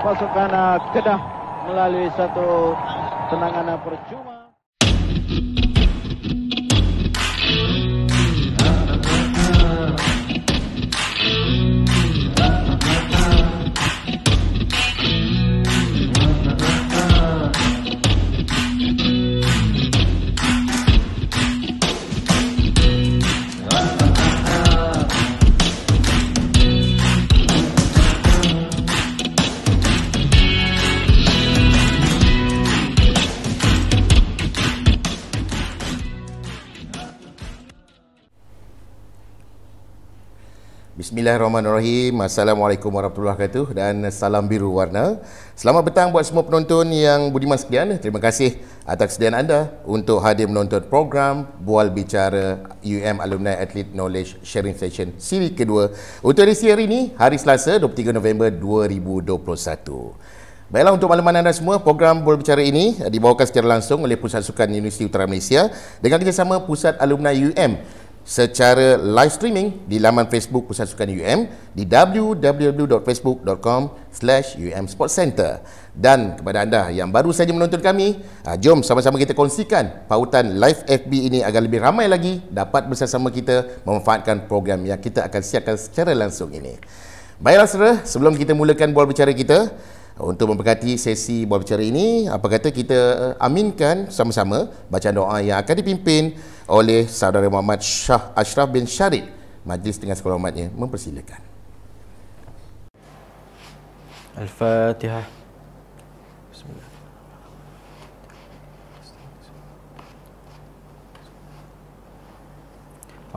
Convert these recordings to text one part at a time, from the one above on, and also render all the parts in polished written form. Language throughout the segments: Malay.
pasukan Kedah melalui satu tendangan percuma. Bismillahirrahmanirrahim. Assalamualaikum warahmatullahi wabarakatuh dan salam biru warna. Selamat petang buat semua penonton yang budiman sekalian. Terima kasih atas kesediaan anda untuk hadir menonton program Bual Bicara UM Alumni Athlete Knowledge Sharing Session siri kedua untuk edisi hari ini, hari Selasa 23 November 2021. Baiklah, untuk makluman anda semua, program Bual Bicara ini dibawakan secara langsung oleh Pusat Sukan Universiti Utara Malaysia dengan kerjasama Pusat Alumni UM secara live streaming di laman Facebook Pusat Sukan UM di www.facebook.com/UM Sports Center. Dan kepada anda yang baru saja menonton kami, jom sama-sama kita kongsikan pautan live FB ini agar lebih ramai lagi dapat bersama kita memanfaatkan program yang kita akan siarkan secara langsung ini. Baiklah saudara, sebelum kita mulakan bual bicara kita, untuk memberkati sesi bual bicara ini, apa kata kita aminkan sama-sama bacaan doa yang akan dipimpin oleh saudara Muhammad Shah Ashraf bin Syarid. Majlis dengan segala hormatnya mempersilakan. Al-Fatihah. Bismillah.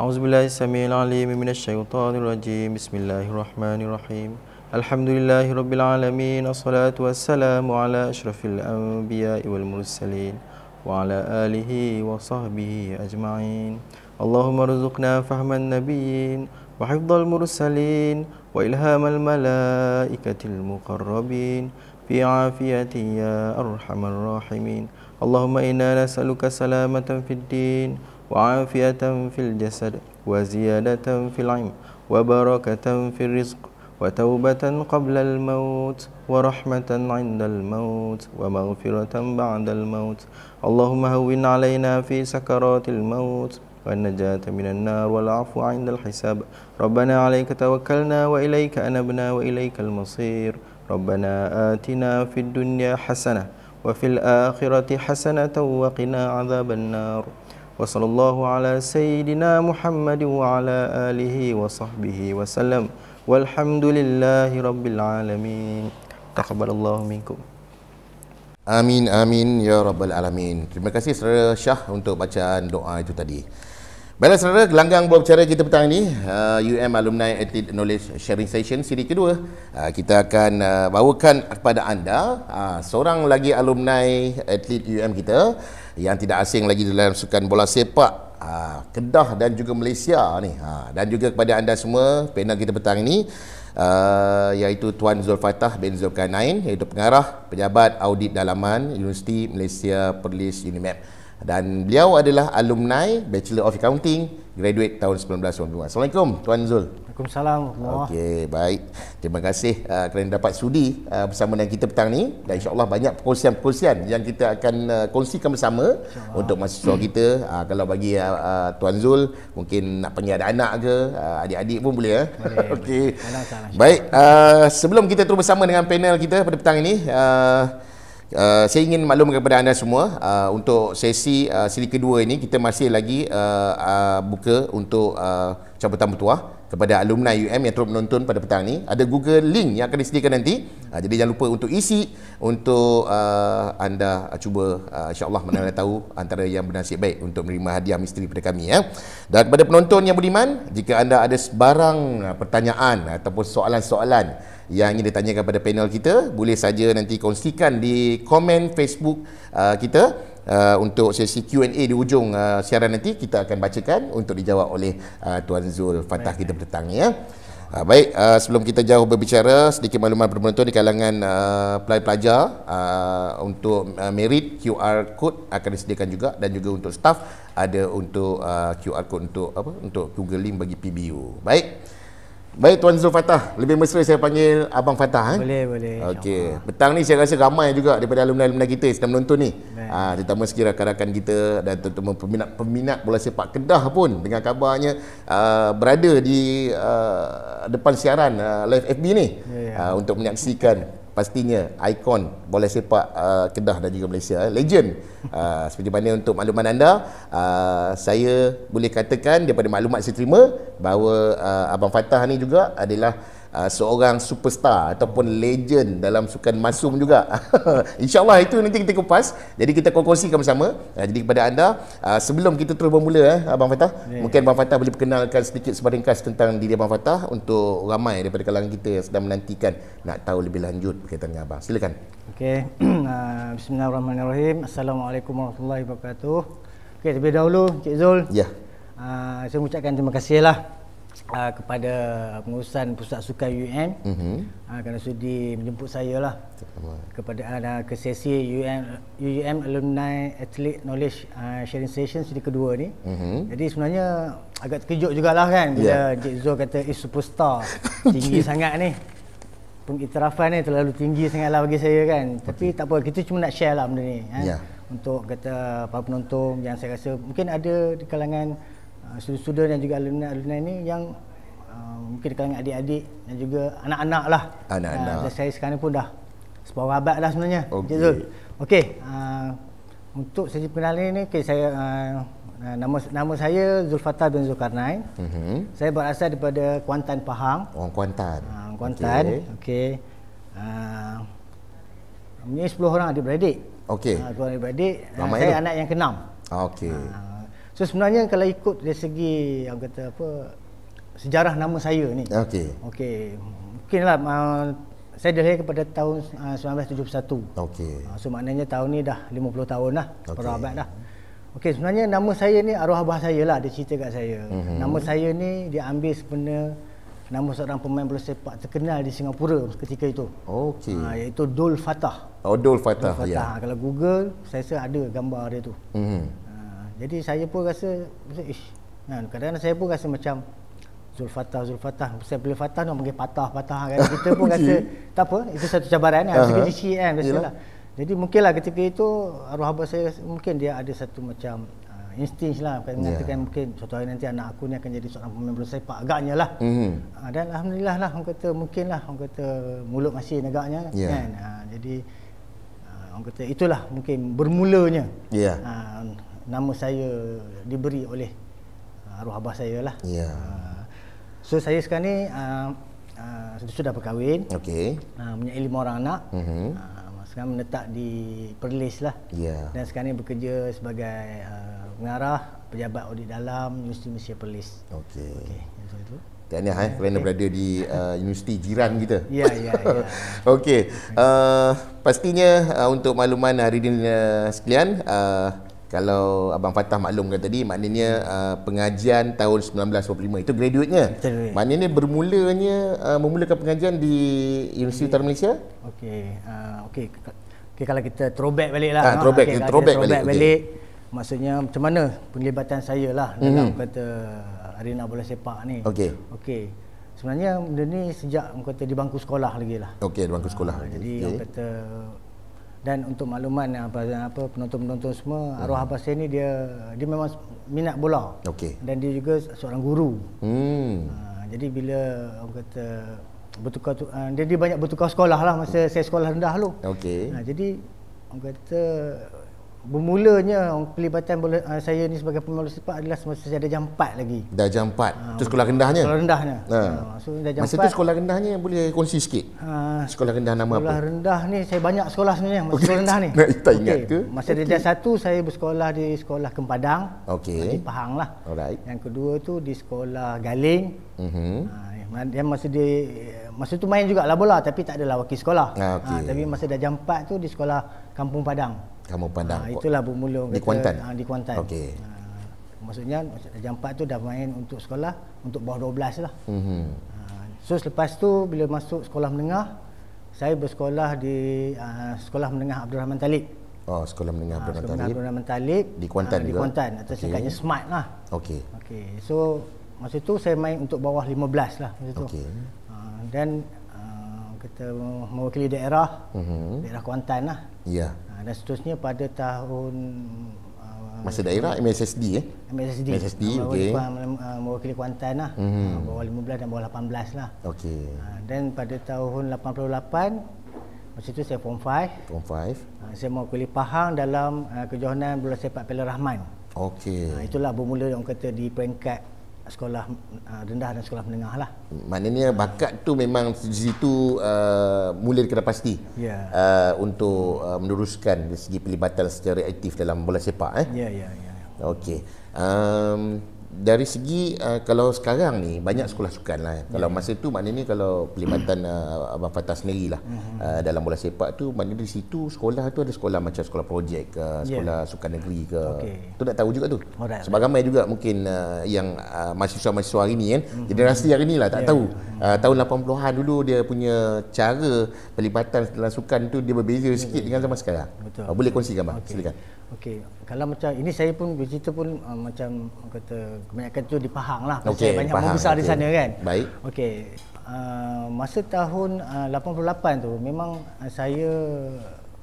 A'udzubillahi samil alim minasyaitonir rajim. Bismillahirrahmanirrahim. Alhamdulillahi rabbil alamin. Assalatu wassalamu ala asyrafil anbiya'i wal mursalin wa ala alihi wa sahbihi ajma'in. Allahumma rzuqna fahman nabiyyin wa hifdzal mursalin wa ilhamal malaikatil muqarrabin fi afiyati ya arhamar rahimin. Allahumma inna nas'aluka salamatan fid din wa afiyatan fil jasad wa ziyadatan fil ilm wa barakatan fil rizq وتوبة قبل الموت ورحمة عند الموت ومغفرة بعد الموت. اللهم هون علينا في سكرات الموت والنجاة من النار والعفو عند الحساب. ربنا عليك توكلنا وإليك أنبنا وإليك المصير. ربنا آتنا في الدنيا حسنة وفي الآخرة حسنة وقنا عذاب النار. وصلى الله على سيدنا محمد وعلى آله وصحبه وسلم. Walhamdulillahi rabbil alamin. Taqabbalallahu minkum. Amin amin ya rabbal alamin. Terima kasih saudara Syah untuk bacaan doa itu tadi. Baiklah saudara, gelanggang bual bicara kita petang ini, UM Alumni Athlete Knowledge Sharing Session siri kedua. Kita akan bawakan kepada anda seorang lagi alumni atlet UM kita yang tidak asing lagi dalam sukan bola sepak Kedah dan juga Malaysia ni. Dan juga kepada anda semua panel kita petang ini, iaitu Tuan Zul Fattah bin Zulkarnain, iaitu pengarah pejabat audit dalaman Universiti Malaysia Perlis UNIMAP, dan beliau adalah alumni Bachelor of Accounting, graduate tahun 1992. Assalamualaikum Tuan Zul. Waalaikumsalam. Okey, baik. Terima kasih kerana dapat sudi bersama dengan kita petang ni, dan insya-Allah banyak perkongsian-perkongsian yang kita akan kongsikan bersama untuk mahasiswa kita. Kalau bagi Tuan Zul mungkin nak panggil anak-anak ke, adik-adik pun boleh ya. Okey. Baik, sebelum kita terus bersama dengan panel kita pada petang ini, saya ingin maklumkan kepada anda semua, untuk sesi siri kedua ini kita masih lagi buka untuk cabutan bertuah kepada alumni UM yang terus menonton pada petang ni. Ada Google link yang akan disediakan nanti, jadi jangan lupa untuk isi, untuk anda cuba insya-Allah mana tahu antara yang bernasib baik untuk menerima hadiah misteri daripada kami ya. Dan kepada penonton yang budiman, jika anda ada sebarang pertanyaan ataupun soalan-soalan yang ingin ditanyakan kepada panel kita, boleh saja nanti kongsikan di komen Facebook kita. Untuk sesi Q&A di ujung siaran nanti kita akan bacakan untuk dijawab oleh Tuan Zul Fattah kita petang ya. Baik, sebelum kita jauh berbicara, sedikit makluman kepada penonton di kalangan pelajar untuk merit QR code akan disediakan juga, dan juga untuk staff ada untuk QR code untuk Google link bagi PBU. Baik. Baik Tuan Zul Fattah, lebih mesra saya panggil Abang Fattah. Boleh. Okey. Petang ni saya rasa ramai juga daripada alumni-alumni kita sedang menonton ni. Terutama sekali rakan-rakan kita dan terutama peminat bola sepak Kedah pun dengan kabarnya berada di depan siaran live FB ni untuk menyaksikan pastinya ikon bola sepak Kedah dan juga Malaysia, legend. Seperti mana untuk makluman anda, saya boleh katakan daripada maklumat saya terima bahawa Abang Fattah ni juga adalah seorang superstar ataupun legend dalam sukan masum juga. InsyaAllah itu nanti kita kupas. Jadi kita kongsikan bersama. Jadi kepada anda, sebelum kita terus bermula Abang Fattah, mungkin Abang Fattah boleh perkenalkan sedikit sebaringkas tentang diri Abang Fattah untuk ramai daripada kalangan kita yang sedang menantikan nak tahu lebih lanjut berkaitan dengan Abang. Silakan. Okey. Bismillahirrahmanirrahim. Assalamualaikum warahmatullahi wabarakatuh. Okey, terlebih dahulu Cik Zul. Ya. Saya mengucapkan terima kasihlah kepada pengurusan Pusat Sukan UM kerana sudi menjemput saya lah kepada ke sesi UM Alumni Athlete Knowledge Sharing Session sesi kedua ni. Jadi sebenarnya agak terkejut jugalah kan bila Cik Zul kata superstar tinggi sangat ni. Pengiktirafan ni terlalu tinggi sangatlah bagi saya kan. Tapi tak apa, kita cuma nak share lah benda ni kan. Untuk kata para penonton yang saya rasa mungkin ada di kalangan student dan juga alumni ni yang mungkin di kalangan adik-adik dan juga anak-anak lah. Dan saya sekarang pun dah separuh abad dah sebenarnya. Okey. Untuk sesi perkenalan ni, saya nama saya Zul Fattah bin Zulkarnain. Saya berasal daripada Kuantan, Pahang. Orang Kuantan. Kuantan. Okey. Ini 10 orang adik-beradik. Okey. 10 orang adik-beradik. Saya anak yang ke-6. Okey. So sebenarnya kalau ikut dari segi yang kata apa sejarah nama saya ni. Okey. Mungkinlah saya dilahirkan pada tahun 1971. Okey. So maknanya tahun ni dah 50 tahun dah, separuh abad dah. Okey, sebenarnya nama saya ni arwah abah saya lah, dia cerita kat saya. Nama saya ni dia ambil sebenarnya nama seorang pemain bola sepak terkenal di Singapura ketika itu. Okey. Iaitu Dul Fattah. Dul Fattah. Ya. Kalau Google saya rasa ada gambar dia tu. Jadi saya pun rasa kadang-kadang saya pun rasa macam Zul Fattah. Saya boleh Fattah nak panggil patah kan. Kita pun rasa tak apa, itu satu cabaran kan. Sekejap kan biasalah. Jadi mungkinlah ketika itu arwah abah saya mungkin dia ada satu macam insting lah mengatakan mungkin suatu hari nanti anak aku ni akan jadi seorang pemain bola sepak agaknya lah. Dan alhamdulillah lah orang kata mungkinlah orang kata mulut masih agaknya kan. Jadi orang kata itulah mungkin bermulanya. Nama saya diberi oleh arwah abah saya lah. So saya sekarang ni sudah berkahwin. Mempunyai 5 orang anak. Sekarang menetap di Perlis lah. Dan sekarang ni bekerja sebagai pengarah pejabat audit dalam Universiti Malaysia Perlis. Tahniah kerana berada di universiti jiran kita. Ya. Okey. Pastinya untuk makluman hari ini sekalian, kalau Abang Fattah maklumkan tadi, maknanya pengajian tahun 1985 itu graduate-nya. Maknanya memulakan pengajian di Universiti Utara Malaysia. Okey, kalau kita throwback balik lah. Throwback balik. Maksudnya macam mana penglibatan saya lah dalam kata arena bola sepak ni. Okey. Sebenarnya benda ni sejak kata di bangku sekolah lagi lah. Di bangku sekolah. Jadi orang kata, dan untuk makluman apa penonton-penonton semua, arwah abah saya ni dia memang minat bola. Dan dia juga seorang guru. Jadi bila orang kata bertukar dia banyak bertukar sekolah lah masa saya sekolah rendah dulu. Jadi orang kata bermulanya pelibatan bola saya ni sebagai pemain bola sepak adalah semasa saya ada jam 4 lagi. Dah jam 4. Itu sekolah rendahnya. Sekolah rendahnya. So dah jam 4. Masa tu sekolah rendahnya boleh kongsi sikit. Sekolah rendah nama apa? Sekolah rendah ni saya banyak sekolah sebenarnya masa sekolah rendah ni. Tak ingat ke? Masa darjah 1 saya bersekolah di sekolah Kempadang. Di Pahang lah. Yang kedua tu di sekolah Galing. Dia masa tu main jugalah bola tapi tak adalah wakil sekolah. Tapi masa dah jam 4 tu di sekolah Kampung Padang. Itulah bermula di Kuantan. Di Kuantan. Maksudnya jam 4 tu dah main untuk sekolah untuk bawah 12 lah. So selepas tu bila masuk sekolah menengah, saya bersekolah di sekolah menengah Abdul Rahman Talib. Sekolah menengah Abdul Rahman Talib di Kuantan juga. Di Kuantan atau singkatnya SMART lah. So masa tu saya main untuk bawah 15 lah masa tu. Okey. Dan kita mewakili daerah Kuantan lah. Ya. Dan seterusnya pada tahun Masa daerah MSSD MSSD okey. Mewakili Kuantan lah. Bawah 15 dan bawah 18 lah. Okey. Dan pada tahun 88 masa tu saya form 5. Form 5. Saya mewakili Pahang dalam kejohanan bola sepak Piala Rahman. Okey. Itulah bermula orang kata di peringkat sekolah rendah dan sekolah menengah lah. Maknanya bakat tu memang di situ mula dikena pasti. Ya. Untuk meneruskan dari segi pelibatan secara aktif dalam bola sepak Ya. Okey. Dari segi kalau sekarang ni banyak sekolah sukan lah. Kalau masa tu maknanya kalau pelibatan Abang Fattah sendiri lah dalam bola sepak tu, maknanya di situ sekolah tu ada sekolah macam sekolah projek ke, sekolah sukan negeri ke. Tu nak tahu juga tu. Sebab ramai juga mungkin yang mahasiswa-mahasiswa hari ni kan, generasi hari ni lah tak tahu. Tahun 80-an dulu dia punya cara pelibatan dalam sukan tu dia berbeza sikit dengan zaman sekarang. Betul. Boleh kongsikan bang? Silakan. Okey, kalau macam ini saya pun bercerita pun macam kata kebanyakan tu di Pahang lah. Okey, Saya banyak Pahang, membesar di okey. sana kan. Baik. Okey, masa tahun 88 tu memang saya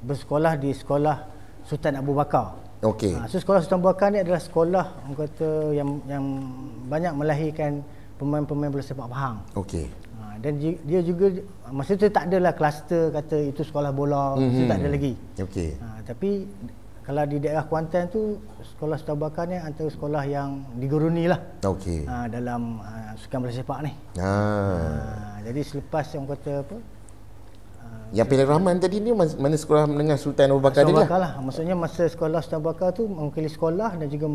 bersekolah di sekolah Sultan Abu Bakar. Okey. So sekolah Sultan Abu Bakar ni adalah sekolah orang kata yang banyak melahirkan pemain-pemain bola sepak Pahang. Okey. Dan dia juga masa tu tak adalah kluster kata itu sekolah bola, itu tak ada lagi. Okey. Tapi kalau di daerah Kuantan tu sekolah Sultan Abu Bakar ni antara sekolah yang diguruni lah. Okey. Dalam sukan bola sepak ni. Jadi selepas yang kata apa? Yang Piala Rahman tadi ni mana sekolah menengah Sultan Abu Bakar Sultan dia Abu Bakar lah. lah. Maksudnya masa sekolah Sultan Abu Bakar tu mewakili sekolah dan juga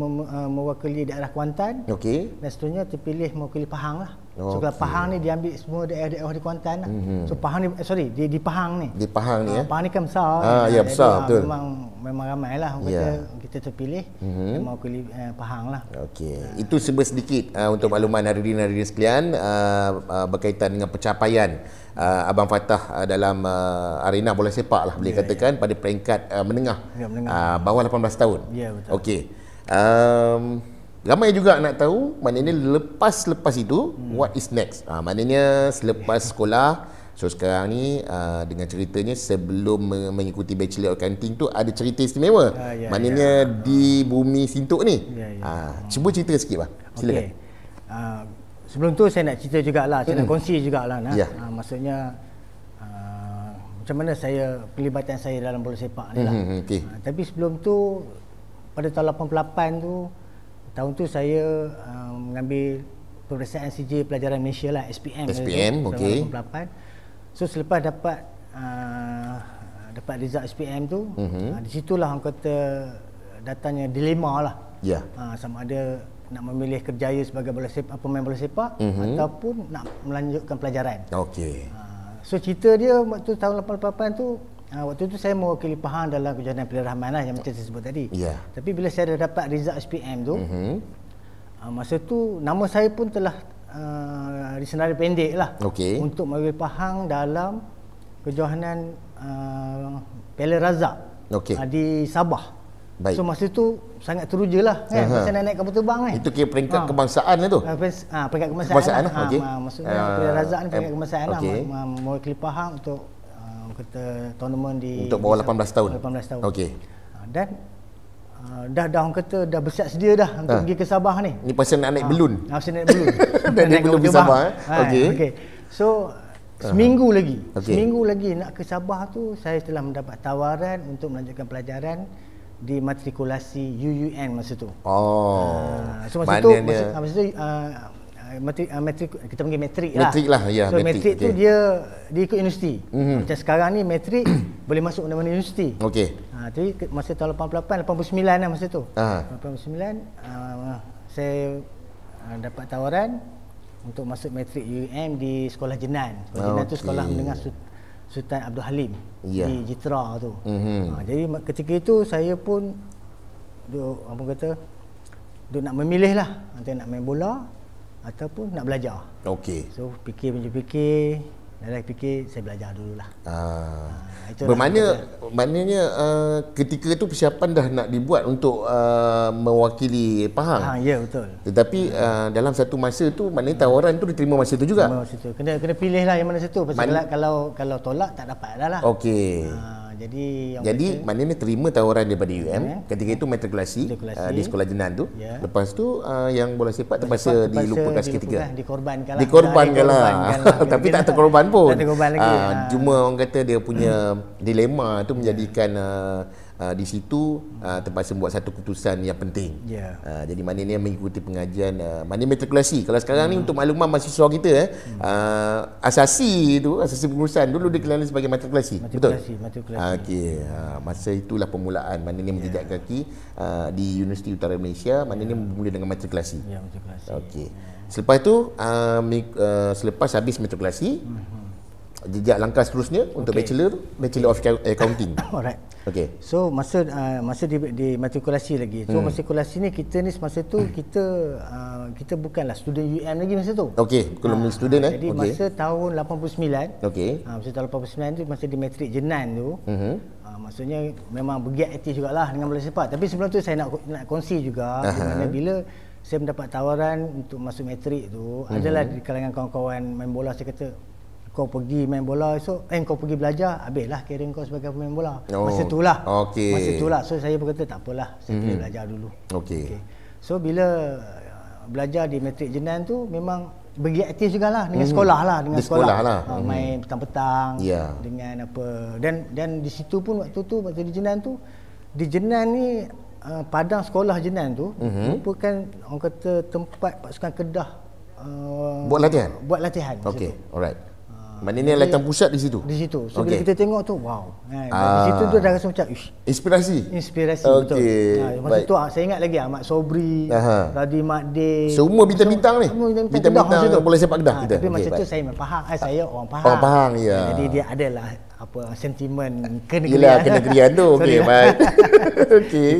mewakili daerah Kuantan. Okey. Dan seterusnya terpilih mewakili Pahang lah. So kalau Pahang ni diambil semua daerah-daerah di Kuantan lah. So Pahang ni di Pahang ni. Di Pahang ni Pahang ni kan besar. ya besar betul. Memang ramai lah kita terpilih dan mewakili Pahang lah. Okey. Itu sedikit untuk makluman hadirin-hadirin sekalian berkaitan dengan pencapaian Abang Fattah dalam arena bola sepak lah boleh katakan pada peringkat menengah, bawah 18 tahun. Ya, betul. Okey. Ramai juga nak tahu maknanya lepas itu what is next. Maknanya selepas sekolah, so sekarang ni dengan ceritanya sebelum mengikuti Bachelor Accounting tu ada cerita istimewa. Maknanya di Bumi Sintuk ni. Cuba cerita sikit bang. Silakan. Okay. Sebelum tu saya nak cerita jugalah, saya nak kongsi jugalah nah. Maksudnya macam mana pelibatan saya dalam bola sepak ni lah. Okay. Tapi sebelum tu pada tahun 88 tu, tahun tu saya mengambil peperiksaan CJ Pelajaran Malaysia lah, SPM. okey. 88. So selepas dapat result SPM tu, di situlah orang kata datangnya dilema lah. Sama ada nak memilih kerjaya sebagai pemain bola sepak ataupun nak melanjutkan pelajaran. Okey. So cerita dia waktu tahun 88 tu, waktu tu saya mewakili Pahang dalam kejohanan Piala Rahman lah yang macam saya sebut tadi. Tapi bila saya dah dapat result SPM tu, masa tu nama saya pun telah disenarai pendek lah untuk mewakili Pahang dalam kejohanan Piala Razak di Sabah. Baik. So masa tu sangat teruja lah kan, masa nak naik kapal terbang ni. Itu kira peringkat kebangsaan lah tu. Peringkat kebangsaan lah. Maksudnya Piala Razak ni peringkat kebangsaan lah, mewakili Pahang untuk kata tournament di untuk bawah 18 tahun. 18 tahun. Okey. Dan dah orang kata dah bersiap sedia dah untuk pergi ke Sabah ni. Ni pasal nak naik belun. Pasal naik belun. naik belun ke Sabah. Okey. So seminggu lagi nak ke Sabah tu saya telah mendapat tawaran untuk melanjutkan pelajaran di matrikulasi UUN masa tu. So masa tu matrik kita panggil matrik lah. Matrik lah, ya. So matrik tu dia ikut universiti. Macam sekarang ni matrik boleh masuk mana-mana universiti. Okey. Jadi masa tahun 88, 89 lah masa tu. 89 saya dapat tawaran untuk masuk matrik UUM di Sekolah Jenan. Sekolah Jenan tu sekolah menengah Sultan Abdul Halim di Jitra tu. Jadi ketika itu saya pun duk nak memilih lah antara nak main bola ataupun nak belajar. Okey. So fikir Dan saya fikir saya belajar dululah. Itulah Maknanya ketika itu persiapan dah nak dibuat untuk mewakili Pahang. Ya, betul. Tetapi dalam satu masa tu maknanya tawaran tu diterima masa tu juga. Masa tu. Kena pilih lah yang mana satu. Pasal kalau tolak tak dapat dah lah. Okey. Jadi maknanya terima tawaran daripada UM. Ketika itu matrikulasi di sekolah Jenan tu. Lepas tu yang bola sepak terpaksa dilupakan seketika. Dikorbankan lah. Tapi tak terkorban pun. Tak terkorban lagi. Cuma orang kata dia punya dilema tu menjadikan di situ terpaksa buat satu keputusan yang penting. Jadi maknanya mengikuti pengajian maknanya matrikulasi. Kalau sekarang ni untuk makluman mahasiswa kita asasi pengurusan dulu dikenali sebagai matrikulasi. Betul? Matrikulasi. Okey. Masa itulah permulaan maknanya menjejak kaki di Universiti Utara Malaysia, maknanya bermula dengan matrikulasi. Ya, matrikulasi. Okey. Selepas tu selepas habis matrikulasi, jejak langkah seterusnya untuk Bachelor of Accounting. Alright. Okey. So masa di matrikulasi lagi. So matrikulasi ni kita ni semasa tu kita bukanlah student UM lagi masa tu. Okey, belum student Jadi masa tahun 89. Masa tahun 89 tu masa di matrik Jenan tu. Maksudnya memang bergiat aktif jugalah dengan bola sepak. Tapi sebelum tu saya nak kongsi juga di mana bila saya mendapat tawaran untuk masuk matrik tu, adalah di kalangan kawan-kawan main bola, saya kata kau pergi main bola esok, kau pergi belajar, habislah kira kau sebagai pemain bola. Masa itulah. Masa itulah. So saya pun kata tak apalah, saya pergi belajar dulu. Okey. So bila belajar di matrik Jenan tu memang bergiat aktif jugalah dengan sekolah lah, main petang-petang dengan apa. Dan di situ pun waktu di Jenan tu, di Jenan ni padang sekolah Jenan tu merupakan orang kata tempat pasukan Kedah buat latihan. Okey, alright. Maknanya latihan pusat di situ. Di situ. So bila kita tengok tu, wow. Di situ tu dah rasa macam inspirasi, betul. Masa tu saya ingat lagi Ahmad Sobri, Radhi Makdir, semua bintang-bintang ni. Bintang-bintang bola sepak Kedah kita. Tapi masa tu saya memang Pahang, saya orang Pahang. Orang Pahang, ya. Jadi dia adalah sentimen kenegerian. Yelah, kenegerian tu. Okey, baik. Okey.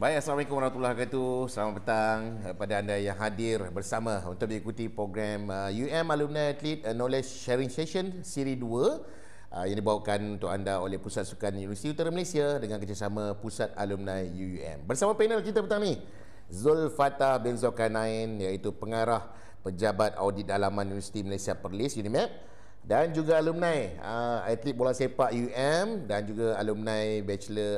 Baik, Assalamualaikum warahmatullahi wabarakatuh. Selamat petang kepada anda yang hadir bersama untuk mengikuti program UM Alumni Athlete Knowledge Sharing Session Siri 2 yang dibawakan untuk anda oleh Pusat Sukan Universiti Utara Malaysia dengan kerjasama Pusat Alumni UUM. Bersama panel kita petang ni, Zulfatah bin Zulkarnain, iaitu pengarah Pejabat Audit Dalaman Universiti Malaysia Perlis UNIMAP, dan juga alumni atlet bola sepak UM, dan juga alumni bachelor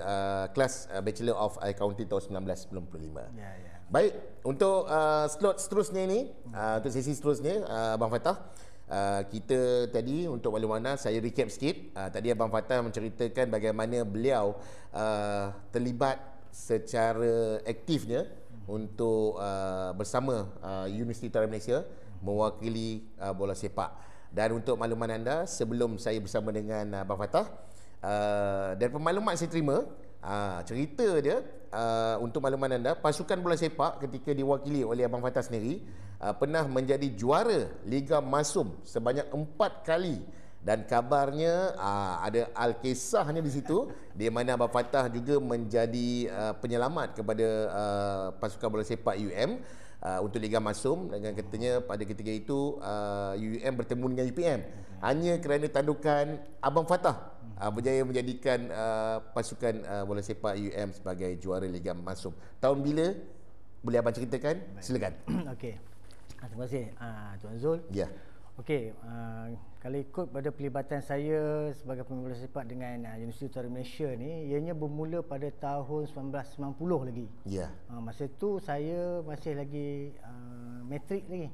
kelas Bachelor of Accounting tahun 1995. Baik, untuk slot seterusnya ni, untuk sesi seterusnya, Abang Fatah, kita tadi untuk makluman saya recap sikit. Tadi Abang Fatah menceritakan bagaimana beliau terlibat secara aktifnya untuk bersama Universiti Utara Malaysia mewakili bola sepak. Dan untuk makluman anda, sebelum saya bersama dengan Abang Fatah, dan pemakluman saya terima, cerita dia, untuk makluman anda, pasukan bola sepak ketika diwakili oleh Abang Fatah sendiri pernah menjadi juara Liga Masum sebanyak 4 kali. Dan kabarnya ada Al-Kisahnya di situ, di mana Abang Fatah juga menjadi penyelamat kepada pasukan bola sepak UM untuk Liga Masum, dengan katanya pada ketika itu UM bertemu dengan UPM hanya kerana tandukan Abang Fatah berjaya menjadikan pasukan bola sepak UM sebagai juara Liga Masum. Tahun bila? Boleh abang ceritakan? Silakan. Okey. Terima kasih Tuan Zul. Ya. Okey, kalau ikut pada pelibatan saya sebagai pemain bola sepak dengan Universiti Utara Malaysia ni, ianya bermula pada tahun 1990 lagi. Ya. Masa tu saya masih lagi matrik lagi.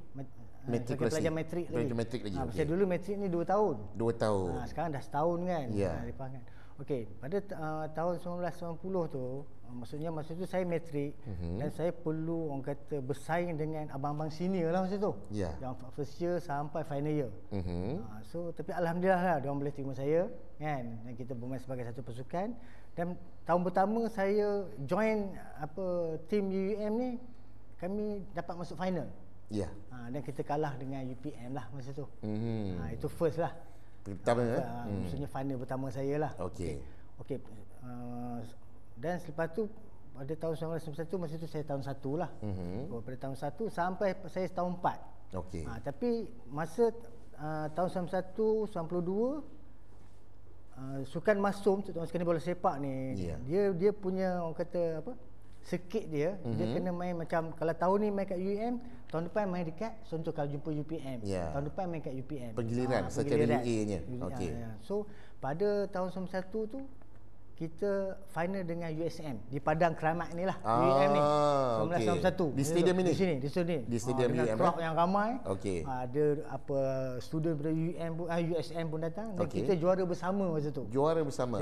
Matrikulasi. Pelajar matrik lagi. Pelajar matrik lagi. Masa dulu matrik ni 2 tahun. 2 tahun. Sekarang dah setahun kan. Ya. Kan. Okey, pada tahun 1990 tu, maksudnya masa tu saya matrik, dan saya perlu orang kata bersaing dengan abang-abang senior lah masa tu. Ya. Yang first year sampai final year. So tapi alhamdulillah lah dia orang boleh terima saya kan, dan kita bermain sebagai satu pasukan. Dan tahun pertama saya join tim UUM ni, kami dapat masuk final. Ya. Dan kita kalah dengan UPM lah masa tu. Itu first lah. Pertama maksudnya final pertama saya lah. Okey. Dan selepas tu pada tahun 1991, masa tu saya tahun 1 lah. Pada tahun 1 sampai saya tahun 4. Okey. Tapi masa tahun 91, 92 sukan masum, sukan bola sepak ni, dia punya orang kata apa? Sikit dia kena main macam, kalau tahun ni main kat UM, tahun depan main dekat, contoh kalau jumpa UPM, tahun depan main kat UPM. Penggiliran secara UA-nya. Okey. So pada tahun 91 tu kita final dengan USM di Padang Keramat ni lah, UM ni 1991 di stadium ini, di sini di stadium dengan UM crowd yang ramai. Okey. Ada student daripada UM pun, USM pun datang, dan kita juara bersama masa tu. Juara bersama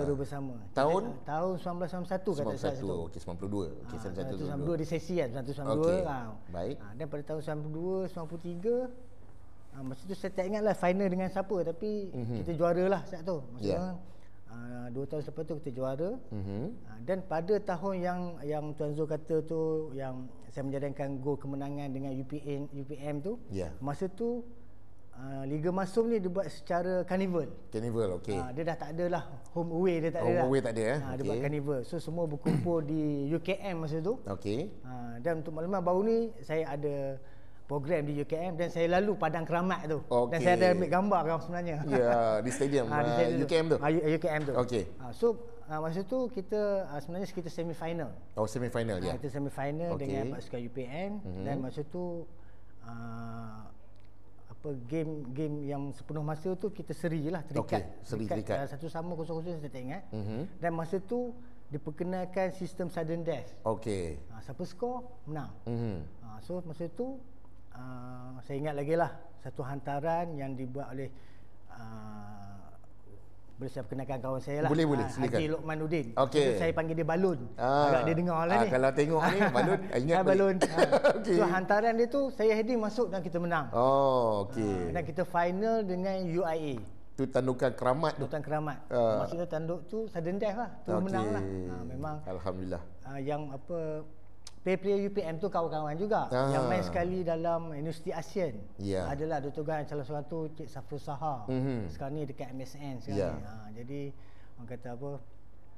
tahun 1991 kata saya tu. Okey, 92. Okey, 1992 di sesi kan, 1992. Baik. Dan pada tahun 92, 93, masa tu saya tak ingat lah final dengan siapa, tapi kita juara lah saat tu. Maksudnya 2 tahun selepas tu kita juara. Dan pada tahun yang Tuan Zul kata tu, yang saya menjadikan gol kemenangan dengan UPM tu, masa tu Liga Masum ni dibuat secara carnival. Okey. Dia dah tak ada lah home away, dia tak ada. Home away tak ada Dia buat carnival. So semua berkumpul di UKM masa tu. Okey. Dan untuk makluman baru ni, saya ada program di UKM dan saya lalu Padang Keramat tu. Dan saya ada ambil gambar kan sebenarnya. Ya, di stadium UKM tu. UKM tu. Okey. So masa tu kita sebenarnya kita semi final. Semi final ya. Kita semi final dengan pasukan UPM. Dan masa tu game yang sepenuh masa tu kita seri je lah, terikat. Terikat. Satu sama 0-0 saya tak ingat. Dan masa tu diperkenalkan sistem sudden death. Okey. Siapa skor menang. So masa tu saya ingat lagi lah satu hantaran yang dibuat oleh boleh saya perkenalkan kawan saya lah, boleh silakan. Haji Lokman Udin. Okey. Saya panggil dia Balun. Agak dia dengar lah ni. Kalau tengok ni Balun, ingat Balun. So hantaran dia tu saya heading masuk dan kita menang. Okey. Dan kita final dengan UIA. Tu tandukan Keramat tu. Tandukan Keramat. Maksudnya tanduk tu sudden death lah. Tu menang lah. Memang alhamdulillah. Yang player UPM tu kawan-kawan juga yang main sekali dalam Universiti ASEAN. Adalah Dr. Gan, salah seorang tu Cik Safrul Sahar. Sekarang ni dekat MSN sekarang ni. Jadi orang kata apa,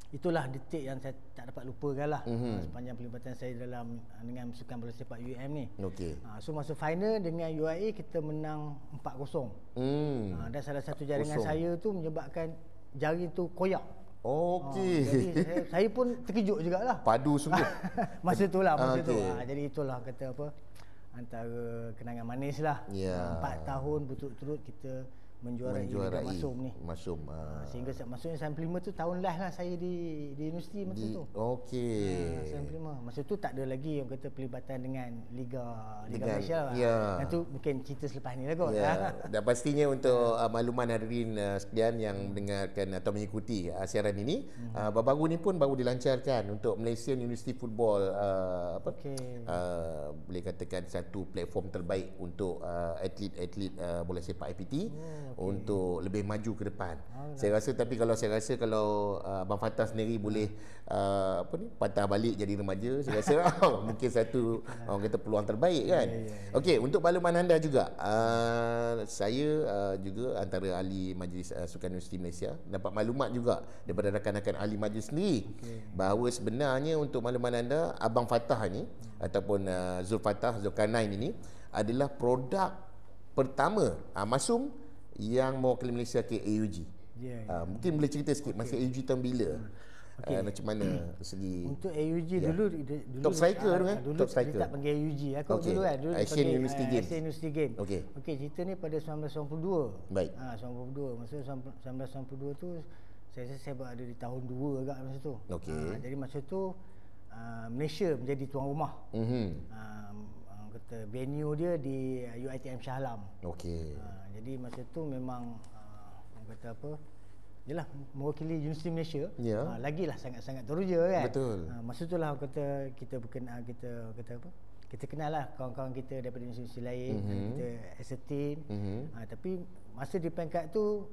itulah detik yang saya tak dapat lupakan lah sepanjang pelibatan saya dalam dengan sukan bola sepak UM ni. Okey. So masuk final dengan UIA kita menang 4-0. Dan salah satu jaringan saya tu menyebabkan jari tu koyak. Okey. Jadi saya pun terkejut jugalah. Padu sungguh. masa tu. Okey. Jadi itulah kata apa, antara kenangan manis lah. Ya. 4 tahun berturut-turut kita menjuarai Liga Masum ni. Masum. Sehingga maksudnya Sam Prima tu tahun last lah saya di universiti masa tu. Okey. Sam Prima. Masa tu tak ada lagi yang kata pelibatan dengan Liga Malaysia lah. Ya. Yang tu mungkin cerita selepas ni lah kot. Ya. Dan pastinya untuk makluman hadirin sekalian yang mendengarkan atau mengikuti siaran ini, baru-baru ni pun baru dilancarkan untuk Malaysian University Football boleh katakan satu platform terbaik untuk atlet-atlet bola sepak IPT. Untuk lebih maju ke depan. Saya rasa kalau Abang Fattah sendiri boleh patah balik jadi remaja, saya rasa mungkin satu orang kata peluang terbaik kan. Okey, untuk makluman anda juga, saya juga antara ahli Majlis Sukan Universiti Malaysia dapat maklumat juga daripada rakan-rakan ahli majlis sendiri bahawa sebenarnya untuk makluman anda, Abang Fattah ni ataupun Zulkarnain ini adalah produk pertama Masum yang mewakili Malaysia ke AUG. Mungkin boleh cerita sikit masa AUG tahun bila? Macam mana segi untuk AUG dulu top striker tu kan? Dulu Top striker. dia tak panggil AUG dulu kan. Dulu Asian University Games. Asian University Games. Okey, cerita ni pada 1992. Baik. 1992. Masa 1992 tu saya berada di tahun 2 agak masa tu. Jadi masa tu Malaysia menjadi tuan rumah. Kata venue dia di UiTM Shah Alam. Jadi masa tu memang orang kata apa, jelah mewakili Universiti Malaysia. Lagilah sangat-sangat teruja kan. Betul. Masa tu lah kata kita berkenal, kita kata apa, kita kenal lah kawan-kawan kita daripada universiti lain, kita as a team. Tapi masa di peringkat tu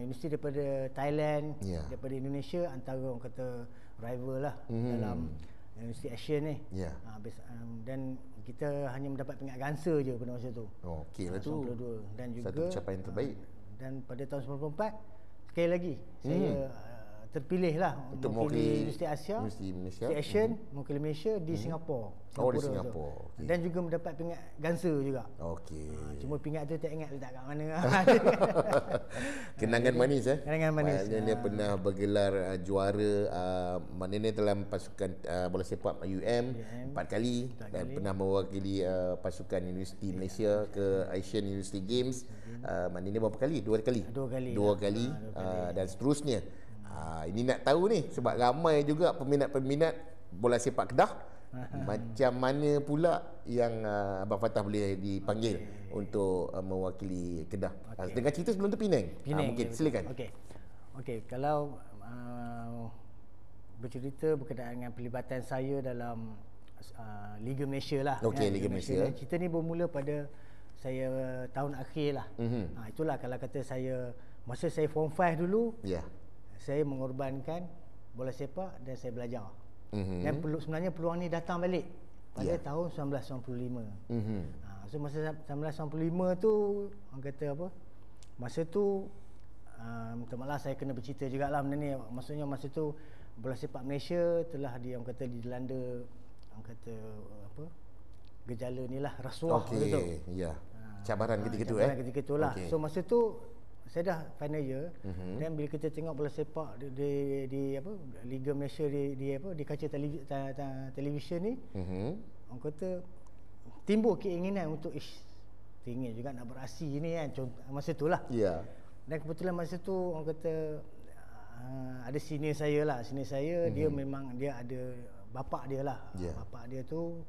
universiti daripada Thailand, daripada Indonesia, antara orang kata rival lah dalam Universiti Asian ni. Dan kita hanya mendapat peringkat gangsa je pada masa tu. Okey lah tu. 92. Dan juga satu pencapaian terbaik. Dan pada tahun 94 sekali lagi saya terpilih lah untuk mewakili Universiti Asia, Universiti Malaysia, Universiti Asian, mewakili Malaysia di Singapura. Di Singapura. Dan juga mendapat peringkat gangsa juga. Cuma peringkat tu tak ingat letak kat mana. Kenangan manis Kenangan manis. Dia pernah bergelar juara maknanya dalam pasukan bola sepak UM 4 kali dan pernah mewakili pasukan Universiti Malaysia ke Asian University Games. Maknanya berapa kali? 2 kali. Dua kali. Dan seterusnya. Ini nak tahu ni sebab ramai juga peminat-peminat bola sepak Kedah. Macam mana pula yang Abang Fattah boleh dipanggil untuk mewakili Kedah? Dengan cerita sebelum tu Penang. Mungkin silakan. Okey, kalau bercerita berkenaan dengan pelibatan saya dalam Liga Malaysia lah. Liga Malaysia. Cerita ni bermula pada saya tahun akhir lah. Itulah kalau kata saya masa saya form 5 dulu. Saya mengorbankan bola sepak dan saya belajar. Dan sebenarnya peluang ni datang balik pada tahun 1995. So masa 1995 tu orang kata apa, masa tu minta maaf saya kena bercerita jugalah benda ni. Maksudnya masa tu bola sepak Malaysia telah orang kata dilanda orang kata apa, gejala ni lah, rasuah gitu. Cabaran ketika tu ketika itulah. So masa tu saya dah final year dan bila kita tengok bola sepak di apa Liga Malaysia di kaca televisyen ni, orang kata timbul keinginan untuk teringin juga nak beraksi ni kan, masa tu lah. Dan kebetulan masa tu orang kata ada senior saya dia memang dia ada bapak dia lah. Bapak dia tu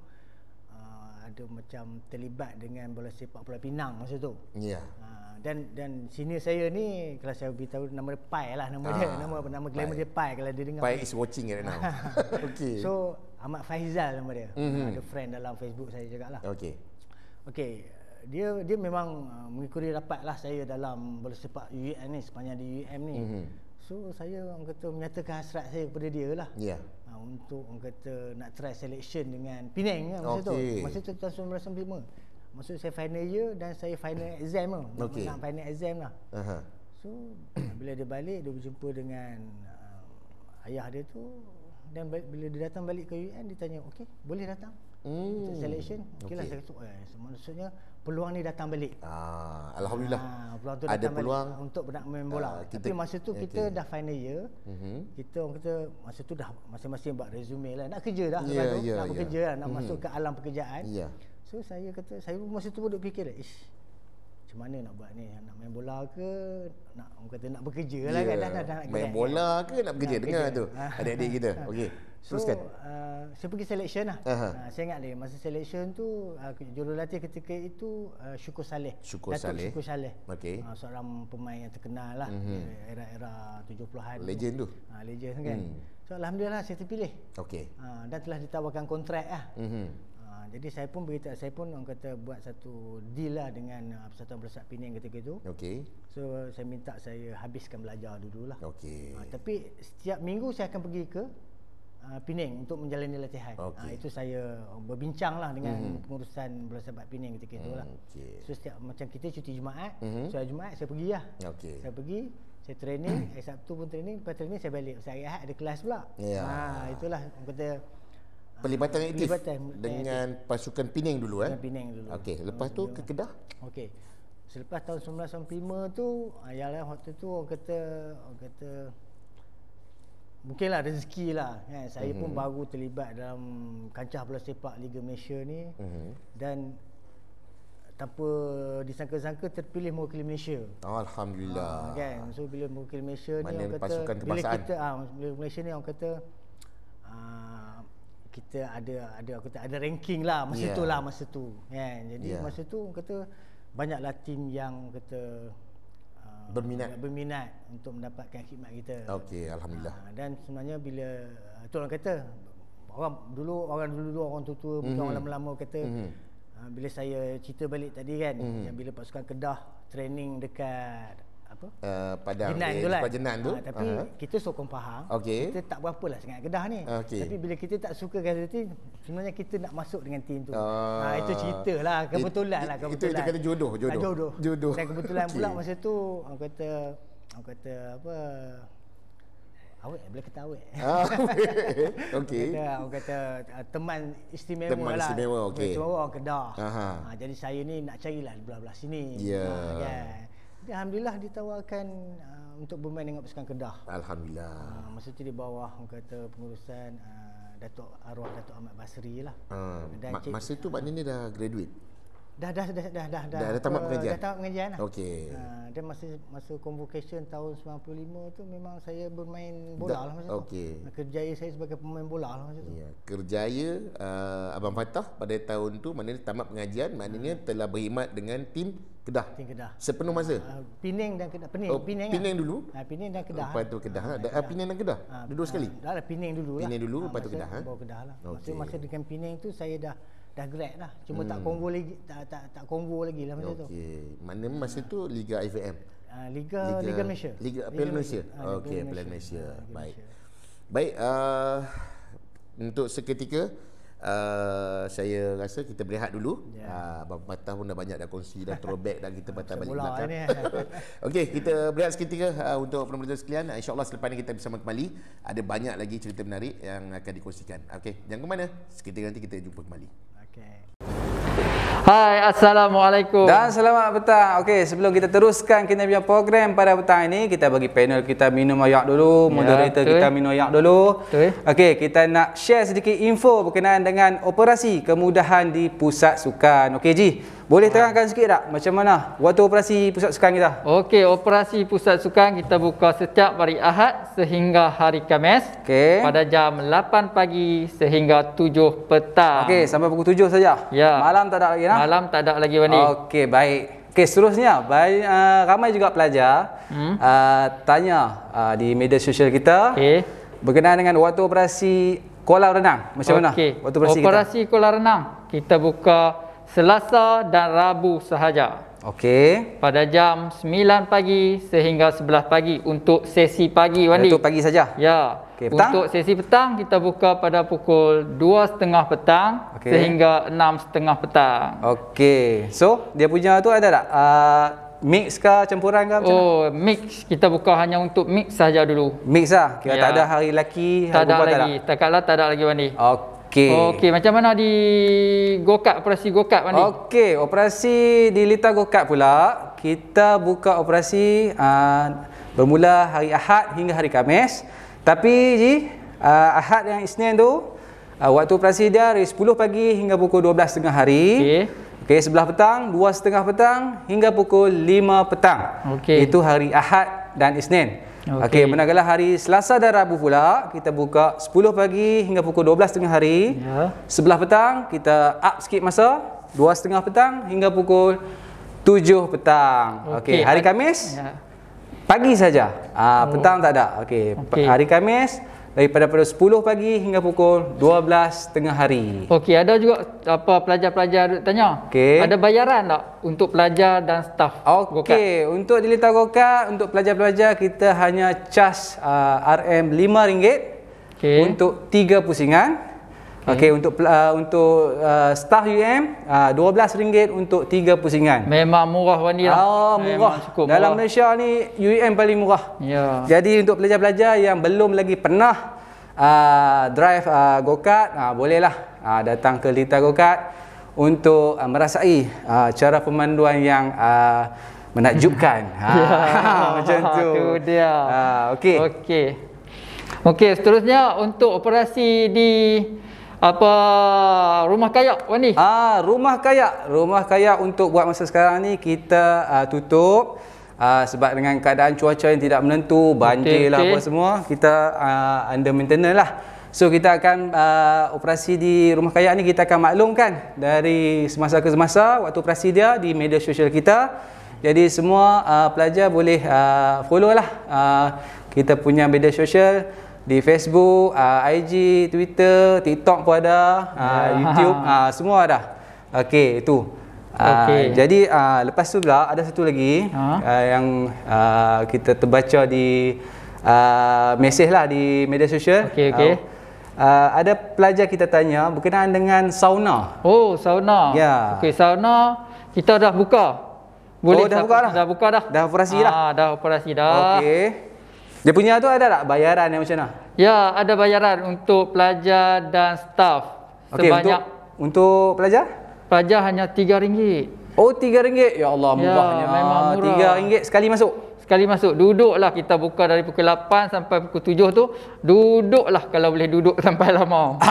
ada macam terlibat dengan bola sepak Pulau Pinang masa tu. Dan senior saya ni kalau saya beritahu nama dia Pai lah, nama dia, nama glamour dia Pai kalau dia dengar. Pai is watching right now. So Ahmad Faizal nama dia. Ada friend dalam Facebook saya jugalah. Dia memang mengikuti rapat lah saya dalam bola sepak UM ni, sepanjang di UM ni. So saya orang kata menyatakan hasrat saya kepada dia lah. Untuk orang kata nak try selection dengan Penang kan masa tu. Masa tu tahun 1995. Maksud saya final year dan saya final exam lah. Nak final exam lah. So bila dia balik, dia berjumpa dengan ayah dia tu, dan bila dia datang balik ke UN, dia tanya, okey, boleh datang untuk selection. Okeylah, saya kata, maksudnya peluang ni datang balik. Alhamdulillah. Peluang tu ada datang peluang balik untuk nak main bola. Tapi masa tu kita dah final year. Kita orang kata masa tu dah masing-masing buat resume lah. Nak kerja dah. Nak bekerja lah, nak masuk ke alam pekerjaan. So saya kata, saya masa tu pun duk fikir, macam mana nak buat ni, nak main bola ke, nak orang kata nak bekerja lah kan, dah nak main bola ke nak bekerja, dengar tu adik-adik kita. Okey, teruskan. Saya pergi selection lah. Saya ingat dia masa selection tu, jurulatih ketika itu Syukur Saleh. Syukur Saleh. Okey. Seorang pemain yang terkenal lah, era-era 70-an. Legend tu. Legend kan. So alhamdulillah saya terpilih. Okey. Dan telah ditawarkan kontrak lah. Jadi saya pun orang kata buat satu deal lah dengan Persatuan Bola Sepak Penang ketika itu. Okey. So saya minta saya habiskan belajar dululah. Okey. Tapi setiap minggu saya akan pergi ke Penang untuk menjalani latihan. Itu saya berbincang lah dengan pengurusan Bola Sepak Penang ketika itu lah. So setiap macam kita cuti Jumaat, so hari Jumaat saya pergi lah. Saya pergi, saya training, hari Sabtu pun training, lepas training saya balik. Hari Ahad ada kelas pula. Itulah orang kata pelibatan aktif dengan pasukan Penang dulu Penang dulu. Okey, lepas tu ke Kedah. Okey. Selepas tahun 1995 tu, ayalah waktu tu orang kata mungkinlah rezeki lah kan. Saya pun baru terlibat dalam kancah bola sepak Liga Malaysia ni. Dan tanpa disangka-sangka terpilih mewakili Malaysia. Alhamdulillah. Kan. So bila mewakili Malaysia ni orang kata pasukan bila kebangsaan. kita bila Malaysia ni orang kata kita ada ranking lah masa tu kan. Jadi masa tu orang kata banyaklah tim yang kata berminat untuk mendapatkan khidmat kita. Okey, alhamdulillah. Dan sebenarnya bila tu orang kata orang dulu orang tua-tua bukan orang lama-lama kata bila saya cerita balik tadi kan, yang bila pasukan Kedah training dekat Padang Jenan tu, tapi kita sokong Pahang. Kita tak berapalah sangat Kedah ni. Tapi bila kita tak suka dengan tim, sebenarnya kita nak masuk dengan tim tu. Itu ceritalah, kebetulan lah. Itu kata jodoh. Dan kebetulan pula masa tu orang kata apa, awet, boleh kata awet. Okey. Orang kata teman istimewa lah. Teman istimewa, okey. Cuma orang Kedah. Jadi saya ni nak carilah di belah-belah sini. Kan. Alhamdulillah ditawarkan untuk bermain dengan pasukan Kedah. Alhamdulillah. Masa tu di bawah orang kata pengurusan Datuk Ahmad Basri lah. Masa tu maknanya dah graduate. Dah tamat pengajian. Dah tamat pengajian lah. Okey. Dan masa convocation tahun 95 tu memang saya bermain bola lah masa tu. Kerjaya saya sebagai pemain bola lah masa tu. Kerjaya Abang Fatah pada tahun tu maknanya tamat pengajian, maknanya telah berkhidmat dengan tim Kedah. Tim Kedah. Sepenuh masa. Penang dan Kedah. Penang dulu. Penang dan Kedah. Lepas tu Kedah. Penang dan Kedah. Dua sekali. Dah Penang dulu lah. Penang dulu, lepas tu Kedah. Bawa Kedah lah. Masa dengan Penang tu saya dah grad lah. Cuma tak konvo lagi, tak konvo lagi lah masa tu. Mana masa tu Liga IFM? Liga Malaysia. Liga Piala Malaysia. Okey, Piala Malaysia. Baik, untuk seketika saya rasa kita berehat dulu. Abang Patah pun dah banyak dah kongsi, dah throwback dah, kita patah balik belakang. Okey, kita berehat seketika untuk penonton sekalian. InsyaAllah selepas ini kita bersama kembali. Ada banyak lagi cerita menarik yang akan dikongsikan. Okey, jangan ke mana. Seketika nanti kita jumpa kembali. Hai, Assalamualaikum. Dan selamat petang. Okey, sebelum kita teruskan kita punya program pada petang ini, kita bagi panel kita minum ayak dulu, moderator kita minum ayak dulu. Okey, kita nak share sedikit info berkenaan dengan operasi kemudahan di pusat sukan. Okey Ji, boleh terangkan sikit tak macam mana waktu operasi pusat sukan kita? Okey, operasi pusat sukan kita buka setiap hari Ahad sehingga hari Khamis. Pada jam 8 pagi sehingga 7 petang. Okey, sampai pukul 7 saja. Ya. Malam tak ada lagi nah? Malam tak ada lagi Wani. Okey, baik. Okey, seterusnya ramai juga pelajar tanya di media sosial kita berkenaan dengan waktu operasi kolam renang. Macam mana? Waktu operasi kolam renang kita buka Selasa dan Rabu sahaja. Okey. Pada jam 9 pagi sehingga 11 pagi untuk sesi pagi Wandi. Untuk pagi saja. Ya. Untuk sesi petang kita buka pada pukul 2.30 petang sehingga 6.30 petang. Okey. So, dia punya tu ada tak mix ke campuran ke macam mana? Mix. Kita buka hanya untuk mix saja dulu. Mix lah. Kira tak ada hari lelaki, tak hari ada perempuan lagi. Takkanlah tak ada lagi Wandi. Okey. Macam mana di go-kart, operasi go-kart Wandi? Okey, operasi di Lita Go-Kart pula, kita buka operasi bermula hari Ahad hingga hari Khamis. Tapi Ahad dan Isnin tu waktu operasi dia dari 10 pagi hingga pukul 12.30 hari. Okey, sebelah petang, 2.30 petang hingga pukul 5 petang. Itu hari Ahad dan Isnin. Okey, manakala hari Selasa dan Rabu pula, kita buka 10 pagi hingga pukul 12.30 hari. Sebelah petang kita up sikit masa, 2.30 petang hingga pukul 7 petang. Okey, hari Khamis pagi saja. Petang tak ada. Okey, hari Khamis daripada 10 pagi hingga pukul 12.30 hari. Okey, ada juga pelajar-pelajar tanya. Ada bayaran tak untuk pelajar dan staf? Okey, untuk di Lita Go-Kart, untuk pelajar-pelajar kita hanya charge RM5 untuk 3 pusingan. Okey, untuk staf UM RM12 untuk 3 pusingan. Memang murah Wandi lah. Murah. Dalam Malaysia ni UM paling murah. Jadi untuk pelajar-pelajar yang belum lagi pernah drive go-kart, bolehlah datang ke Lita Go-Kart untuk merasai cara pemanduan yang menakjubkan. Macam tu. Itu dia. Okey. Okey, seterusnya untuk operasi di rumah kayak Wandi? Rumah kayak untuk buat masa sekarang ni kita tutup sebab dengan keadaan cuaca yang tidak menentu, banjir lah apa semua, kita under maintenance lah. So kita akan operasi di rumah kayak ni kita akan maklumkan dari semasa ke semasa waktu operasi dia di media sosial kita. Jadi semua pelajar boleh follow lah kita punya media sosial di Facebook, IG, Twitter, TikTok pun ada, YouTube, semua ada. Okey, itu. Jadi lepas tu pula ada satu lagi yang kita terbaca di mesej lah di media sosial. Ada pelajar kita tanya berkenaan dengan sauna. Sauna. Okey, sauna kita dah buka. Dah buka dah? Dah buka dah. Dah operasi dah? Dah operasi dah. Okey. Dia punya tu ada tak bayaran yang macam mana? Ya, ada bayaran untuk pelajar dan staf. Sebanyak untuk pelajar? Pelajar hanya RM3. RM3. Ya Allah, murahnya. Memang murah. RM3 sekali masuk. Sekali masuk. Duduklah kita buka dari pukul 8 sampai pukul 7 tu. Duduklah kalau boleh duduk sampai lama.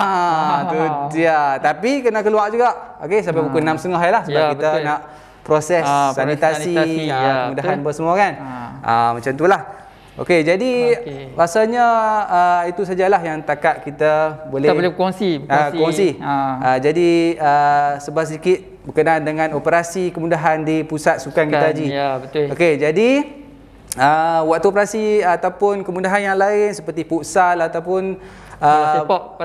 Tu dia. Tapi kena keluar juga. Okey, sampai pukul 6.30 lah sebab kita betul. Nak proses sanitasi, kemudahan apa semua kan. Macam itulah. Okey, jadi rasanya itu sajalah yang takat kita boleh kongsi. Jadi sebar sikit berkenaan dengan operasi kemudahan di pusat sukan kita Haji. Ya, betul. Okey, jadi waktu operasi ataupun kemudahan yang lain seperti futsal ataupun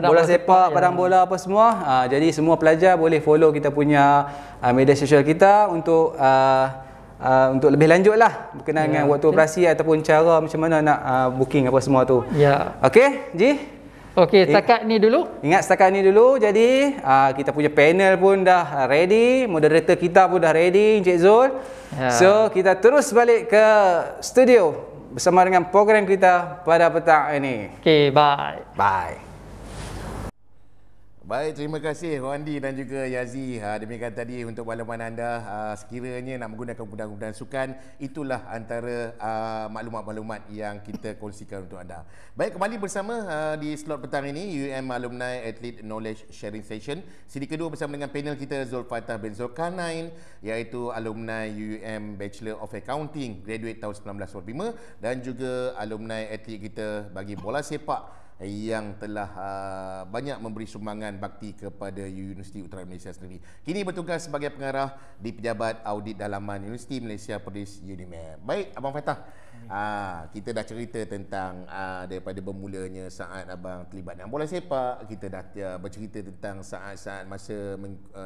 bola sepak, padang bola apa semua. Jadi semua pelajar boleh follow kita punya media sosial kita untuk lebih lanjut lah berkenaan dengan waktu operasi ataupun cara macam mana nak booking apa semua tu. Okey, Ji? Okey, setakat ni dulu. Ingat setakat ni dulu. Jadi kita punya panel pun dah ready, moderator kita pun dah ready, Encik Zul. So kita terus balik ke studio bersama dengan program kita pada petang ini. Okey, bye. Bye. Baik, terima kasih Wandi dan juga Yazi. Demikian tadi untuk makluman anda, sekiranya nak menggunakan undang-undang sukan, itulah antara maklumat-maklumat yang kita kongsikan untuk anda. Baik, kembali bersama di slot petang ini, UM Alumni Athlete Knowledge Sharing Session. Sidi kedua bersama dengan panel kita Zulfatah bin Zulkarnain, iaitu alumni UM Bachelor of Accounting, graduate tahun 1995, dan juga alumni atlet kita bagi bola sepak yang telah banyak memberi sumbangan bakti kepada Universiti Utara Malaysia sendiri. Kini bertugas sebagai pengarah di Pejabat Audit Dalaman Universiti Malaysia Perlis UNIMED. Baik, Abang Fatah. Kita dah cerita tentang daripada bermulanya saat abang terlibat dengan bola sepak, kita dah bercerita tentang saat-saat masa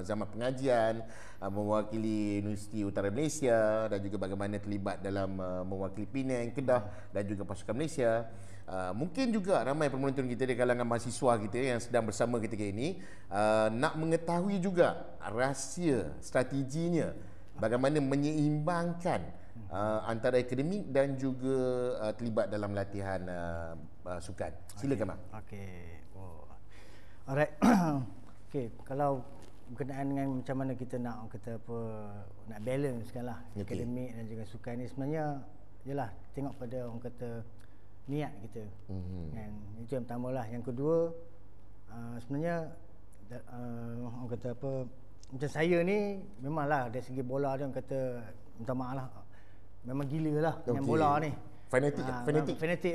zaman pengajian mewakili Universiti Utara Malaysia, dan juga bagaimana terlibat dalam mewakili Penang, Kedah dan juga pasukan Malaysia. Mungkin juga ramai penonton kita di kalangan mahasiswa kita yang sedang bersama ketika ini nak mengetahui juga rahsia strateginya bagaimana menyeimbangkan antara akademik dan juga terlibat dalam latihan sukan. Silakan, Mak. Okey. Alright. Okey, kalau berkenaan dengan macam mana kita nak nak balance kan lah akademik dan juga sukan ni, sebenarnya yalah tengok pada orang kata niat kita. Kan, itu yang pertama lah. Yang kedua, sebenarnya orang kata macam saya ni memanglah dari segi bola dia orang kata, minta maaf lah, memang gila lah main bola ni. Fanatik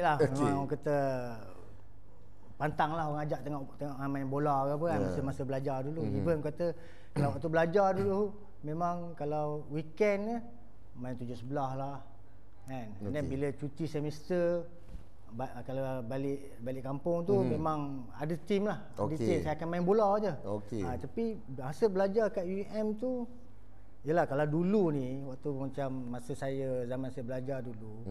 lah. Memang orang kata pantang lah orang ajak tengok main bola ke apa kan, masa belajar dulu. Even kata kalau waktu belajar dulu memang kalau weekend main 7 sebelah lah kan. Dan bila cuti semester, kalau balik kampung tu memang ada team lah. Ada team, saya akan main bola je. Tapi masa belajar kat UM tu, yelah kalau dulu ni waktu macam masa zaman saya belajar dulu,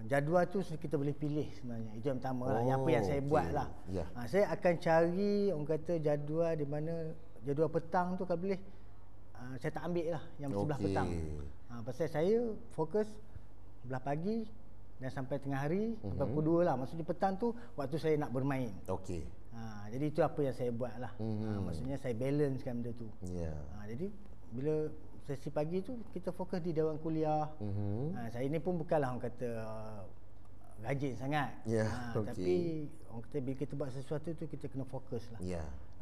jadual tu kita boleh pilih sebenarnya. Itu yang pertama lah. Apa yang saya buat lah. Saya akan cari orang kata jadual di mana jadual petang tu kalau boleh saya tak ambil lah yang sebelah petang. Pasal saya fokus belah pagi dan sampai tengah hari, sampai pukul 2 lah. Maksudnya petang tu waktu saya nak bermain. Jadi itu apa yang saya buat lah. Maksudnya saya balancekan benda tu. Jadi bila sesi pagi tu kita fokus di dalam kuliah. Saya ni pun bukanlah orang kata rajin sangat. Tapi orang kata bila kita buat sesuatu tu kita kena fokus lah.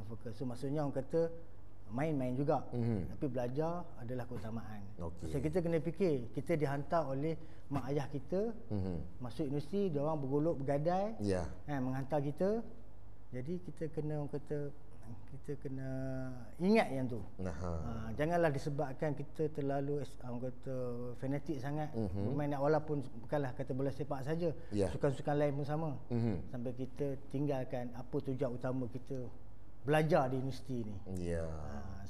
Fokus. So maksudnya orang kata main-main juga. Tapi belajar adalah keutamaan. So kita kena fikir, kita dihantar oleh mak ayah kita masuk universiti, dia orang bergolok bergadai menghantar kita. Jadi kita kena orang kata kita kena ingat yang tu. Janganlah disebabkan kita terlalu orang kata fanatik sangat bermain, walaupun bukanlah kata bola sepak saja, sukan-sukan lain pun sama. Sampai kita tinggalkan apa tujuan utama kita belajar di universiti ni.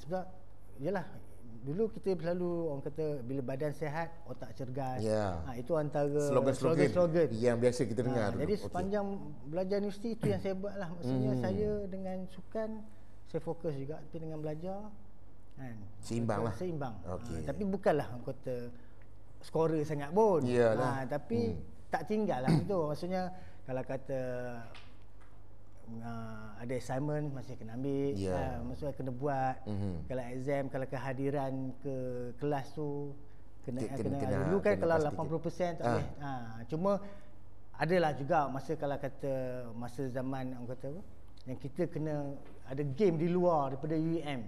Sebab yalah dulu kita selalu orang kata bila badan sihat otak cergas. Itu antara slogan yang biasa kita dengar dulu. Jadi sepanjang belajar universiti itu yang saya buat lah. Maksudnya saya dengan sukan saya fokus juga, tapi dengan belajar kan seimbang. Tapi bukanlah orang kata skorer sangat pun. Tapi tak tinggal lah itu. Maksudnya kalau kata ada assignment masih kena ambil, maksudnya kena buat. Kalau exam, kalau kehadiran ke kelas tu kena dulu kan kalau 80% tak boleh. Cuma adalah juga masa kalau kata masa zaman orang kata apa, yang kita kena ada game di luar daripada UM.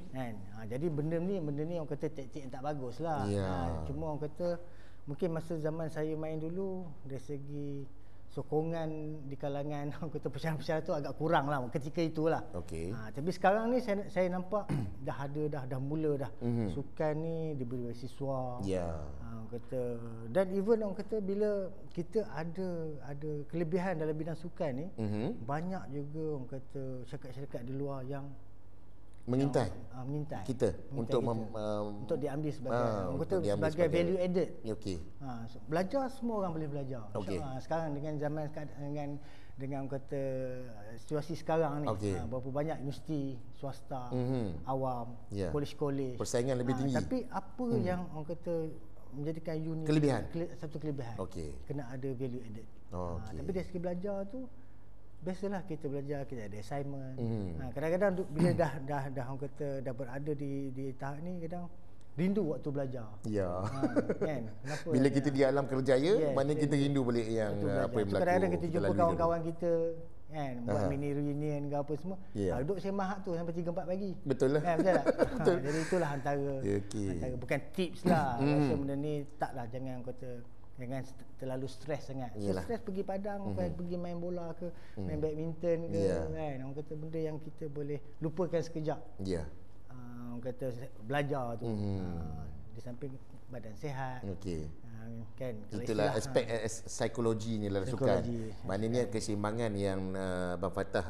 Kan? Jadi benda ni orang kata taktik yang tak bagus lah. Cuma orang kata mungkin masa zaman saya main dulu dari segi sokongan di kalangan orang kata pesyarah-pesyarah tu agak kurang lah ketika itulah. Tapi sekarang ni saya nampak dah mula dah sukan ni diberi beasiswa. Orang kata, dan even orang kata bila kita ada kelebihan dalam bidang sukan ni, banyak juga orang kata syarikat-syarikat di luar yang mengintai kita untuk diambil sebagai orang kata sebagai value added. Belajar semua orang boleh belajar. Sekarang dengan zaman dengan orang kata situasi sekarang ni, berapa banyak universiti swasta, awam, kolej-kolej, persaingan lebih tinggi. Tapi apa yang orang kata menjadikan unik satu kelebihan, kena ada value added. Tapi dari segi belajar tu biasalah kita belajar, kita ada assignment. Kadang-kadang bila dah orang kata dah berada di tahap ni, kadang rindu waktu belajar. Kan? Kenapa? Bila kita di alam kerjaya, mana kita rindu balik yang apa yang berlaku. Kadang-kadang kita jumpa kawan-kawan kita kan, buat mini reunion ke apa semua. Duduk sembah tu sampai 3-4 pagi. Betul lah. Kan, betul tak? Jadi itulah antara bukan tips lah. Rasa benda ni taklah, jangan kata jangan terlalu stres sangat. Stres pergi padang, pergi main bola ke, main badminton ke, kan. Orang kata benda yang kita boleh lupakan sekejap. Orang kata belajar tu. Di samping badan sihat. Kan, itulah aspek psikologi ni lah sukan. Maknanya keseimbangan yang Abang Fattah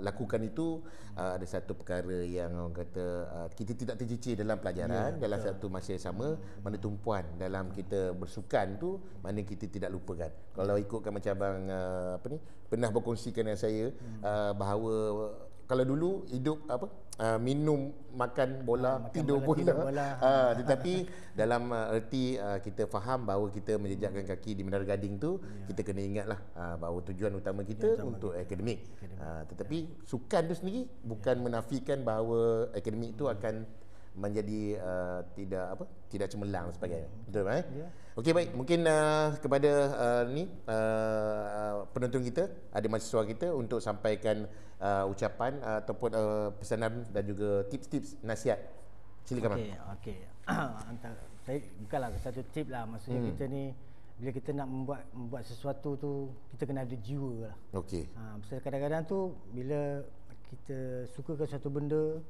lakukan itu ada satu perkara yang orang kata kita tidak tercicir dalam pelajaran, dalam satu masa yang sama, mana tumpuan dalam kita bersukan tu, mana kita tidak lupakan. Kalau ikutkan macam abang pernah berkongsikan dengan saya, bahawa kalau dulu hidup minum, makan bola, tidur bola. Tetapi dalam erti kita faham bahawa kita menjejakkan kaki di Menara Gading tu, kita kena ingatlah bahawa tujuan utama kita untuk akademik. Tetapi sukan tu sendiri bukan menafikan bahawa akademik tu akan menjadi tidak cemerlang dan sebagainya. Betul Okey, baik, mungkin kepada penonton kita, ada mahasiswa kita, untuk sampaikan ucapan ataupun pesanan dan juga tips-tips nasihat. Silakan. Okey. Saya bukanlah satu tip lah, maksudnya kita ni bila kita nak membuat sesuatu tu, kita kena ada jiwa lah. Okey. Pasal kadang-kadang tu bila kita suka ke satu benda,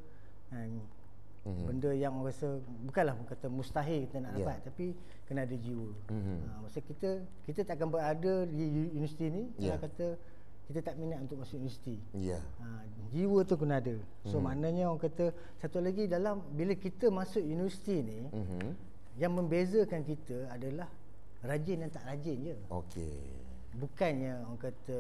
benda yang rasa bukanlah kata mustahil kita nak dapat, tapi kena ada jiwa. Maksud kita takkan berada di universiti ni kalau kata kita tak minat untuk masuk universiti. Jiwa tu kena ada. So maknanya orang kata satu lagi, dalam bila kita masuk universiti ni, yang membezakan kita adalah rajin dan tak rajin je. Okey. Bukannya orang kata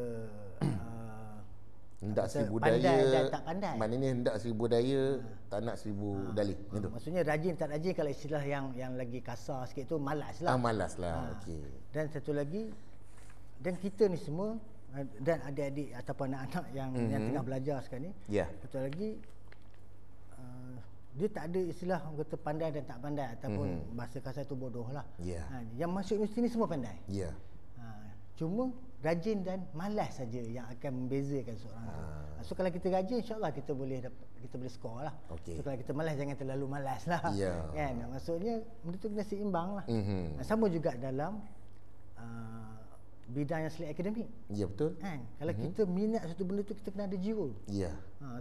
hendak seribu daya pandai dan tak pandai. Maknanya hendak seribu daya, tak nak seribu dalih. Gitu. Maksudnya rajin tak rajin, kalau istilah yang lagi kasar sikit tu, malas lah. Malas lah. Okey. Dan satu lagi, dan kita ni semua, dan adik-adik ataupun anak-anak yang tengah belajar sekarang ni, satu lagi, dia tak ada istilah orang kata pandai dan tak pandai, ataupun bahasa kasar tu bodoh lah. Yang masuk universiti ni semua pandai. Cuma rajin dan malas saja yang akan membezakan seorang tu. So kalau kita rajin, insya-Allah kita boleh skor lah. So kalau kita malas, jangan terlalu malas lah. Kan? Maksudnya benda tu kena seimbang lah. Sama juga dalam bidang yang selain akademik. Ya, betul. Kan? Kalau kita minat satu benda tu, kita kena ada jiwa.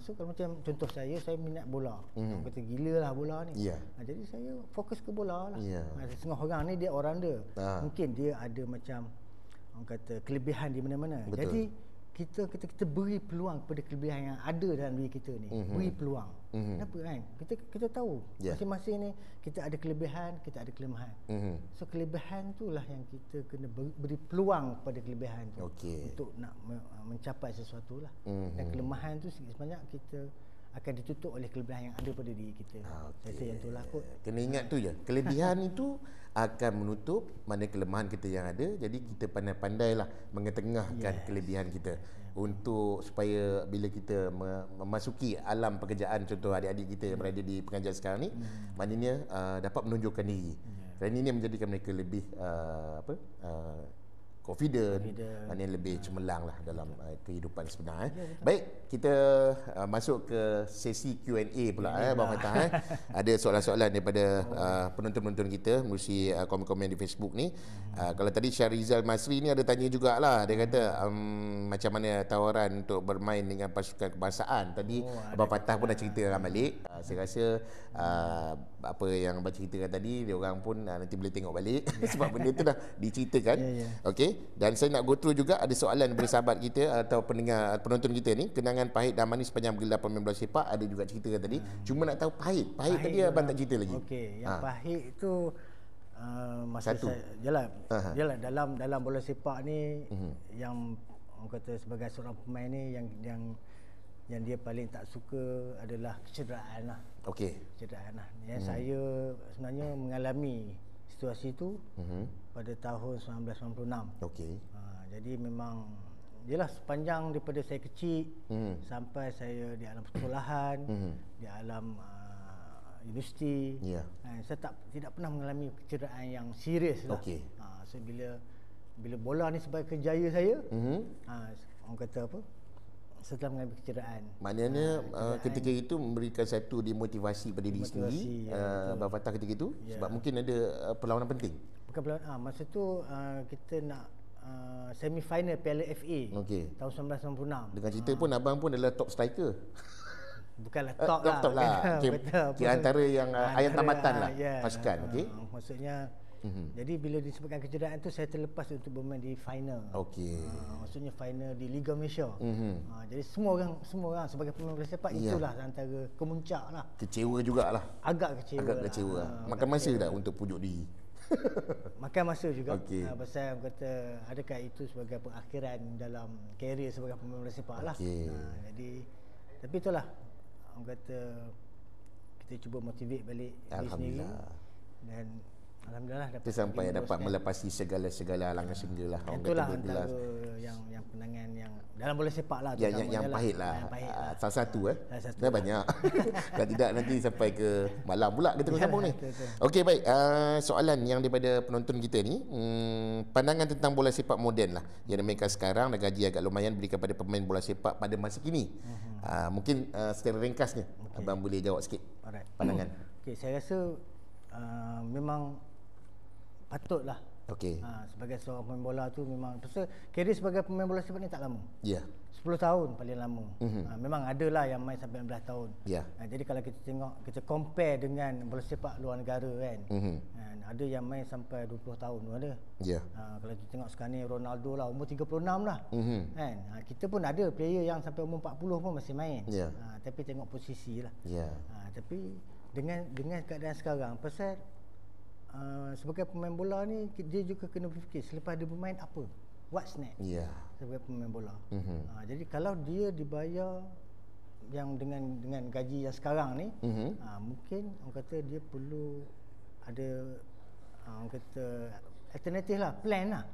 So kalau macam contoh saya minat bola. Orang kata gila lah bola ni. Jadi saya fokus ke bola lah. Setengah orang ni dia all-rounder. Mungkin dia ada macam orang kata kelebihan di mana-mana. Jadi kita beri peluang kepada kelebihan yang ada dalam diri kita ni. Beri peluang. Kenapa kan? Kita tahu masing-masing ni kita ada kelebihan, kita ada kelemahan. So kelebihan itulah yang kita kena beri peluang kepada kelebihan tu untuk nak mencapai sesuatu lah. Dan kelemahan tu sebanyak kita akan ditutup oleh kelebihan yang ada pada diri kita. Saya rasa yang itulah kot. Kena ingat tu je. Kelebihan itu akan menutup mana kelemahan kita yang ada. Jadi kita pandai-pandailah mengetengahkan kelebihan kita untuk supaya bila kita memasuki alam pekerjaan, contoh adik-adik kita yang berada di pengajian sekarang ni, maknanya dapat menunjukkan diri. Kerana ini menjadikan mereka lebih confident, maknanya lebih cemerlang lah dalam kehidupan sebenar. Baik, kita masuk ke sesi Q&A pula. Bang Fatah, ada soalan-soalan daripada penonton-penonton kita melalui komen-komen di Facebook ni. Kalau tadi Syarizal Masri ni ada tanya jugalah, dia kata macam mana tawaran untuk bermain dengan pasukan kebangsaan. Tadi Abang Fatah pun dah ceritakan balik. Saya rasa apa yang Abang ceritakan tadi, dia orang pun nanti boleh tengok balik sebab benda tu dah diceritakan. Okey. Dan saya nak go through juga, ada soalan daripada sahabat kita atau penonton kita ni, kenangan pahit dan manis sepanjang bergelar pemain bola sepak, ada juga ceritakan tadi. Cuma nak tahu pahit tadi abang tak cerita lagi. Okey, yang pahit tu masa saya jelah dalam bola sepak ni, yang orang kata sebagai seorang pemain ni, yang dia paling tak suka adalah kecederaan lah. Kecederaan lah. Yang saya sebenarnya mengalami situasi itu pada tahun 1996. Jadi memang jelah sepanjang daripada saya kecil sampai saya di alam persekolahan, di alam universiti, saya tidak pernah mengalami kecederaan yang serius lah. So bila bola ni sebagai kerjaya saya, orang kata apa, setelah mengalami kecederaan. Maknanya ketika itu memberikan satu demotivasi pada diri sendiri, Abang Fatah ketika itu, sebab mungkin ada perlawanan penting. Bukan perlawanan, masa tu kita nak semi final Piala FA tahun 1996. Dengan cerita pun abang pun adalah top striker. Bukanlah top lah. Kira antara yang ayat tamatan lah pasukan. Maksudnya jadi bila disebutkan kecederaan tu, saya terlepas untuk bermain di final. Maksudnya final di Liga Malaysia. Jadi semua orang sebagai pemain bola sepak, itulah antara kemuncak lah. Kecewa jugalah. Agak kecewa. Makan masa tak untuk pujuk diri? Makan masa juga. Pasal orang kata, adakah itu sebagai pengakhiran dalam karier sebagai pemain bola sepak lah. Jadi Tapi itulah orang kata kita cuba motivate balik diri sendiri. Dan alhamdulillah dapat sampai dapat melepasi segala halangan sehingga lah orang itulah kata antara yang penangan yang dalam bola sepak lah, yang pahit lah. Salah satu dah banyak. Kalau tidak nanti sampai ke malam pula kita sambung ni. Okey, baik. Soalan yang daripada penonton kita ni, pandangan tentang bola sepak moden lah yang dimainkan sekarang dan gaji agak lumayan berikan pada pemain bola sepak pada masa kini. Mungkin secara ringkasnya abang boleh jawab sikit. Pandangan. Okey, saya rasa memang patutlah. Okey. Sebagai seorang pemain bola tu memang pasal career sebagai pemain bola sepak ni tak lama. Ya. 10 tahun paling lama. Memang adalah yang main sampai 16 tahun. Ya. Jadi kalau kita tengok, kita compare dengan bola sepak luar negara kan. Ada yang main sampai 20 tahun tu ada. Ya. Kalau kita tengok sekarang ni Ronaldo lah umur 36 lah. Kan. Kita pun ada player yang sampai umur 40 pun masih main. Ya. Tapi tengok posisi lah. Ya. Tapi dengan keadaan sekarang pasal sebagai pemain bola ni dia juga kena berfikir selepas dia bermain apa, what's next. Sebagai pemain bola. Jadi kalau dia dibayar yang dengan gaji yang sekarang ni, mungkin orang kata dia perlu ada orang kata alternatif lah, plan lah.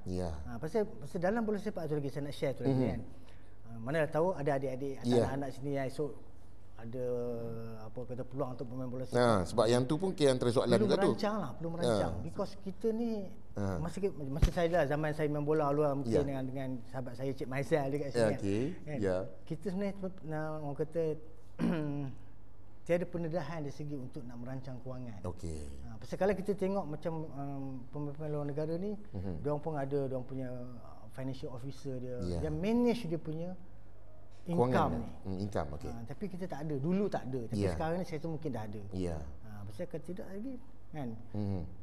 Pasal dalam bola sepak tu lagi saya nak share tu lagi kan. Mana dah tahu ada adik-adik anak-anak sini yang esok ada apa kata peluang untuk pemain bola sepak. Sebab yang tu pun kira antara soalan juga tu. Perlu merancang because kita ni masa saya lah zaman saya main bola luar mungkin dengan sahabat saya Cik Maizal dekat sini. Kan? Kita sebenarnya orang kata tiada pendedahan dari segi untuk nak merancang kewangan. Pasal kalau kita tengok macam pemain luar negara ni, diorang pun ada diorang punya financial officer dia yang manage dia punya income ni. Tapi kita tak ada. Dulu tak ada. Tapi sekarang ni saya tu mungkin dah ada. Pasal kalau tidak lagi kan,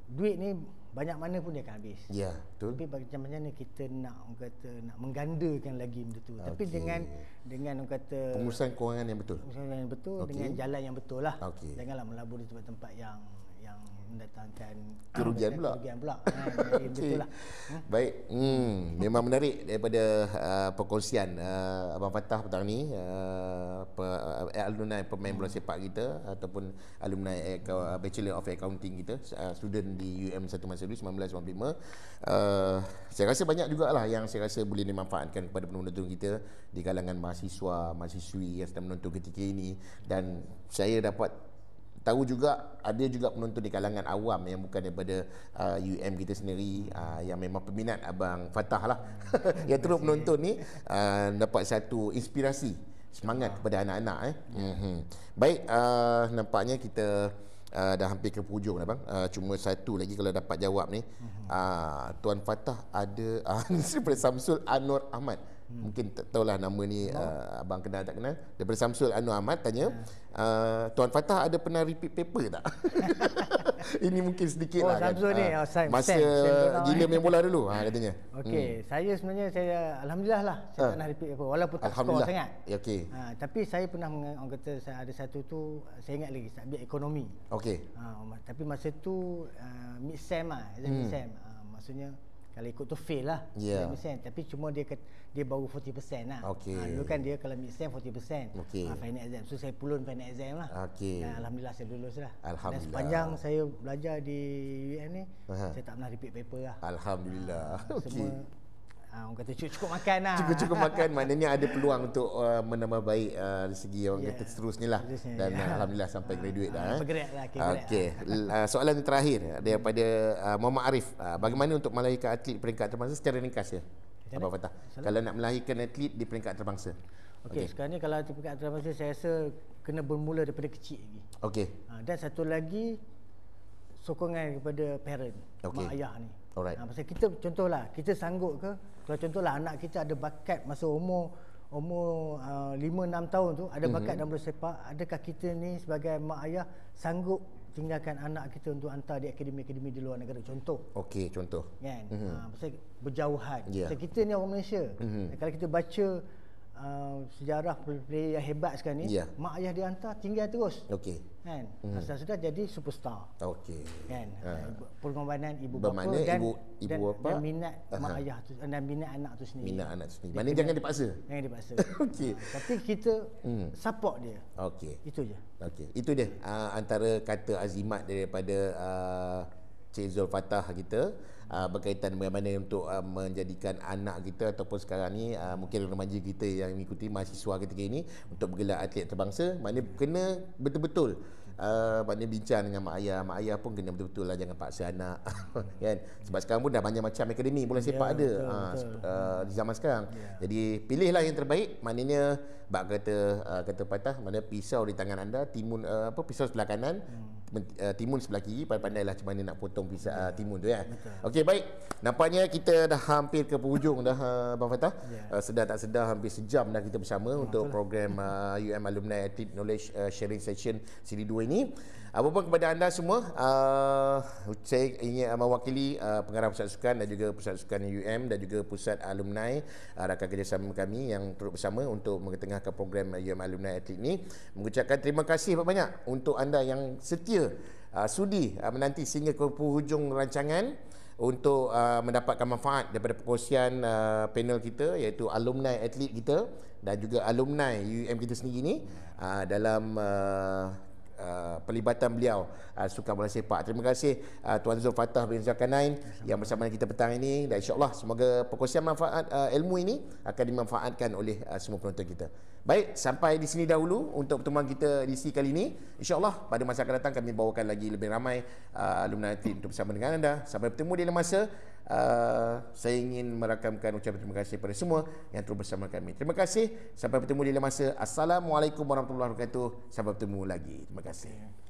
duit ni banyak mana pun dia akan habis. Betul. Tapi macam mana kita nak orang kata nak menggandakan lagi benda tu. Tapi dengan orang kata pengurusan kewangan yang betul. Pengurusan yang betul dengan jalan yang betul lah. Janganlah melabur di tempat-tempat yang mendatangkan kerugian pula. Betul lah. Baik. Memang menarik daripada perkongsian Abang Fattah petang ni, alumni pemain bola sepak kita ataupun alumni Bachelor of Accounting kita, student di UM satu masa dulu 1995. Saya rasa banyak jugalah yang saya rasa boleh dimanfaatkan kepada penonton kita di kalangan mahasiswa, mahasiswi yang sedang menonton ketika ini. Dan saya dapat tahu juga ada juga penonton di kalangan awam yang bukan daripada UM kita sendiri, yang memang peminat Abang Fattah lah yang terus menonton ni, dapat satu inspirasi, semangat kepada anak-anak. Baik, nampaknya kita dah hampir ke hujung dah bang. Cuma satu lagi kalau dapat jawab ni. Tuan Fattah ada daripada Samsul Anwar Ahmad. Mungkin tak tahulah nama ni abang kenal tak kenal. Daripada Samsul Anwar Ahmad tanya, Tuan Fattah ada pernah repeat paper tak? Ini mungkin sedikit lah kan. Samsul ni masa gila main bola dulu katanya. Okey, saya sebenarnya alhamdulillah lah saya tak pernah repeat paper walaupun tak skor sangat. Tapi saya pernah orang kata saya ada satu tu saya ingat lagi subjek ekonomi. Tapi masa tu mid sem lah, mid sem. Maksudnya kalau ikut tu fail lah, tapi cuma dia baru 40% lah. Dulu kan dia kalau mid sem 40%, final exam. So saya pulun final exam lah. Alhamdulillah saya lulus lah. Dan sepanjang saya belajar di UM ni, saya tak pernah repeat paper lah. Alhamdulillah. Semua orang kata cukup makan lah. Cukup makan, maknanya ada peluang untuk menambah baik dari segi orang kata seterusnya lah. Dan alhamdulillah sampai graduate dah. Bergerak lah. Soalan terakhir daripada Muhammad Arif. Bagaimana untuk melahirkan atlet peringkat antarabangsa secara ringkas ya? Abang Fattah, kalau nak melahirkan atlet di peringkat antarabangsa. Sekarang ni kalau di peringkat antarabangsa saya rasa kena bermula daripada kecil lagi. Dan satu lagi sokongan kepada parent, mak ayah ni. Pasal kita contohlah, kita sanggup ke kalau contohlah anak kita ada bakat masa umur 5-6 tahun tu ada bakat dalam bola sepak, adakah kita ni sebagai mak ayah sanggup tinggalkan anak kita untuk hantar di akademi-akademi di luar negara, contoh. Contoh. Kan? Pasal berjauhan. Pasal kita ni orang Malaysia. Kalau kita baca sejarah player yang hebat sekarang ni, mak ayah dia hantar tinggal terus. Okey. Kan? Asal sudah jadi superstar. Okey. Kan? Pengorbanan ibu bapa dan ibu bapa dan minat mak ayah tu dan minat anak tu sendiri. Minat anak tu sendiri. Maknanya jangan dipaksa. Jangan dipaksa. Okey. Tapi kita support dia. Okey. Itu je. Okey. Itu dia antara kata azimat daripada Cik Zul Fattah kita berkaitan bagaimana untuk menjadikan anak kita ataupun sekarang ni mungkin remaja kita yang mengikuti mahasiswa ketika ini untuk bergelar atlet terbangsa, maknanya kena betul-betul maknanya bincang dengan mak ayah pun kena betul-betul lah, jangan paksa anak kan, sebab sekarang pun dah banyak macam akademi bola sepak ada di zaman sekarang. Jadi pilihlah yang terbaik, maknanya bab kata patah, mana pisau di tangan anda, timun pisau sebelah kanan, timun sebelah kiri, pandai-pandailah macam mana nak potong pisau timun tu ya. Okey, baik. Nampaknya kita dah hampir ke penghujung dah Abang Fattah. Sedar tak sedar hampir sejam dah kita bersama untuk program UM Alumni Athlete Knowledge Sharing Session Siri 2 ini. Apa-apa kepada anda semua, saya ingin mewakili pengarah Pusat Sukan dan juga Pusat Sukan UM dan juga Pusat Alumni rakan kerjasama kami yang turut bersama untuk mengetengahkan program UM Alumni Athlete ini, mengucapkan terima kasih banyak untuk anda yang setia sudi menanti sehingga ke penghujung rancangan untuk mendapatkan manfaat daripada perkongsian panel kita, iaitu alumni atlet kita dan juga alumni UM kita sendiri ni dalam pelibatan beliau sukan bola sepak. Terima kasih Tuan Zul Fattah bin Zulkarnain yang bersama kita petang ini, dan insya-Allah semoga perkongsian manfaat ilmu ini akan dimanfaatkan oleh semua penonton kita. Baik, sampai di sini dahulu untuk pertemuan kita edisi kali ini. Insya-Allah pada masa akan datang kami bawakan lagi lebih ramai alumni atlet untuk bersama dengan anda. Sampai bertemu di lain masa. Saya ingin merakamkan ucapan terima kasih kepada semua yang terus bersama kami. Terima kasih. Sampai bertemu di lain masa. Assalamualaikum warahmatullahi wabarakatuh. Sampai bertemu lagi. Terima kasih.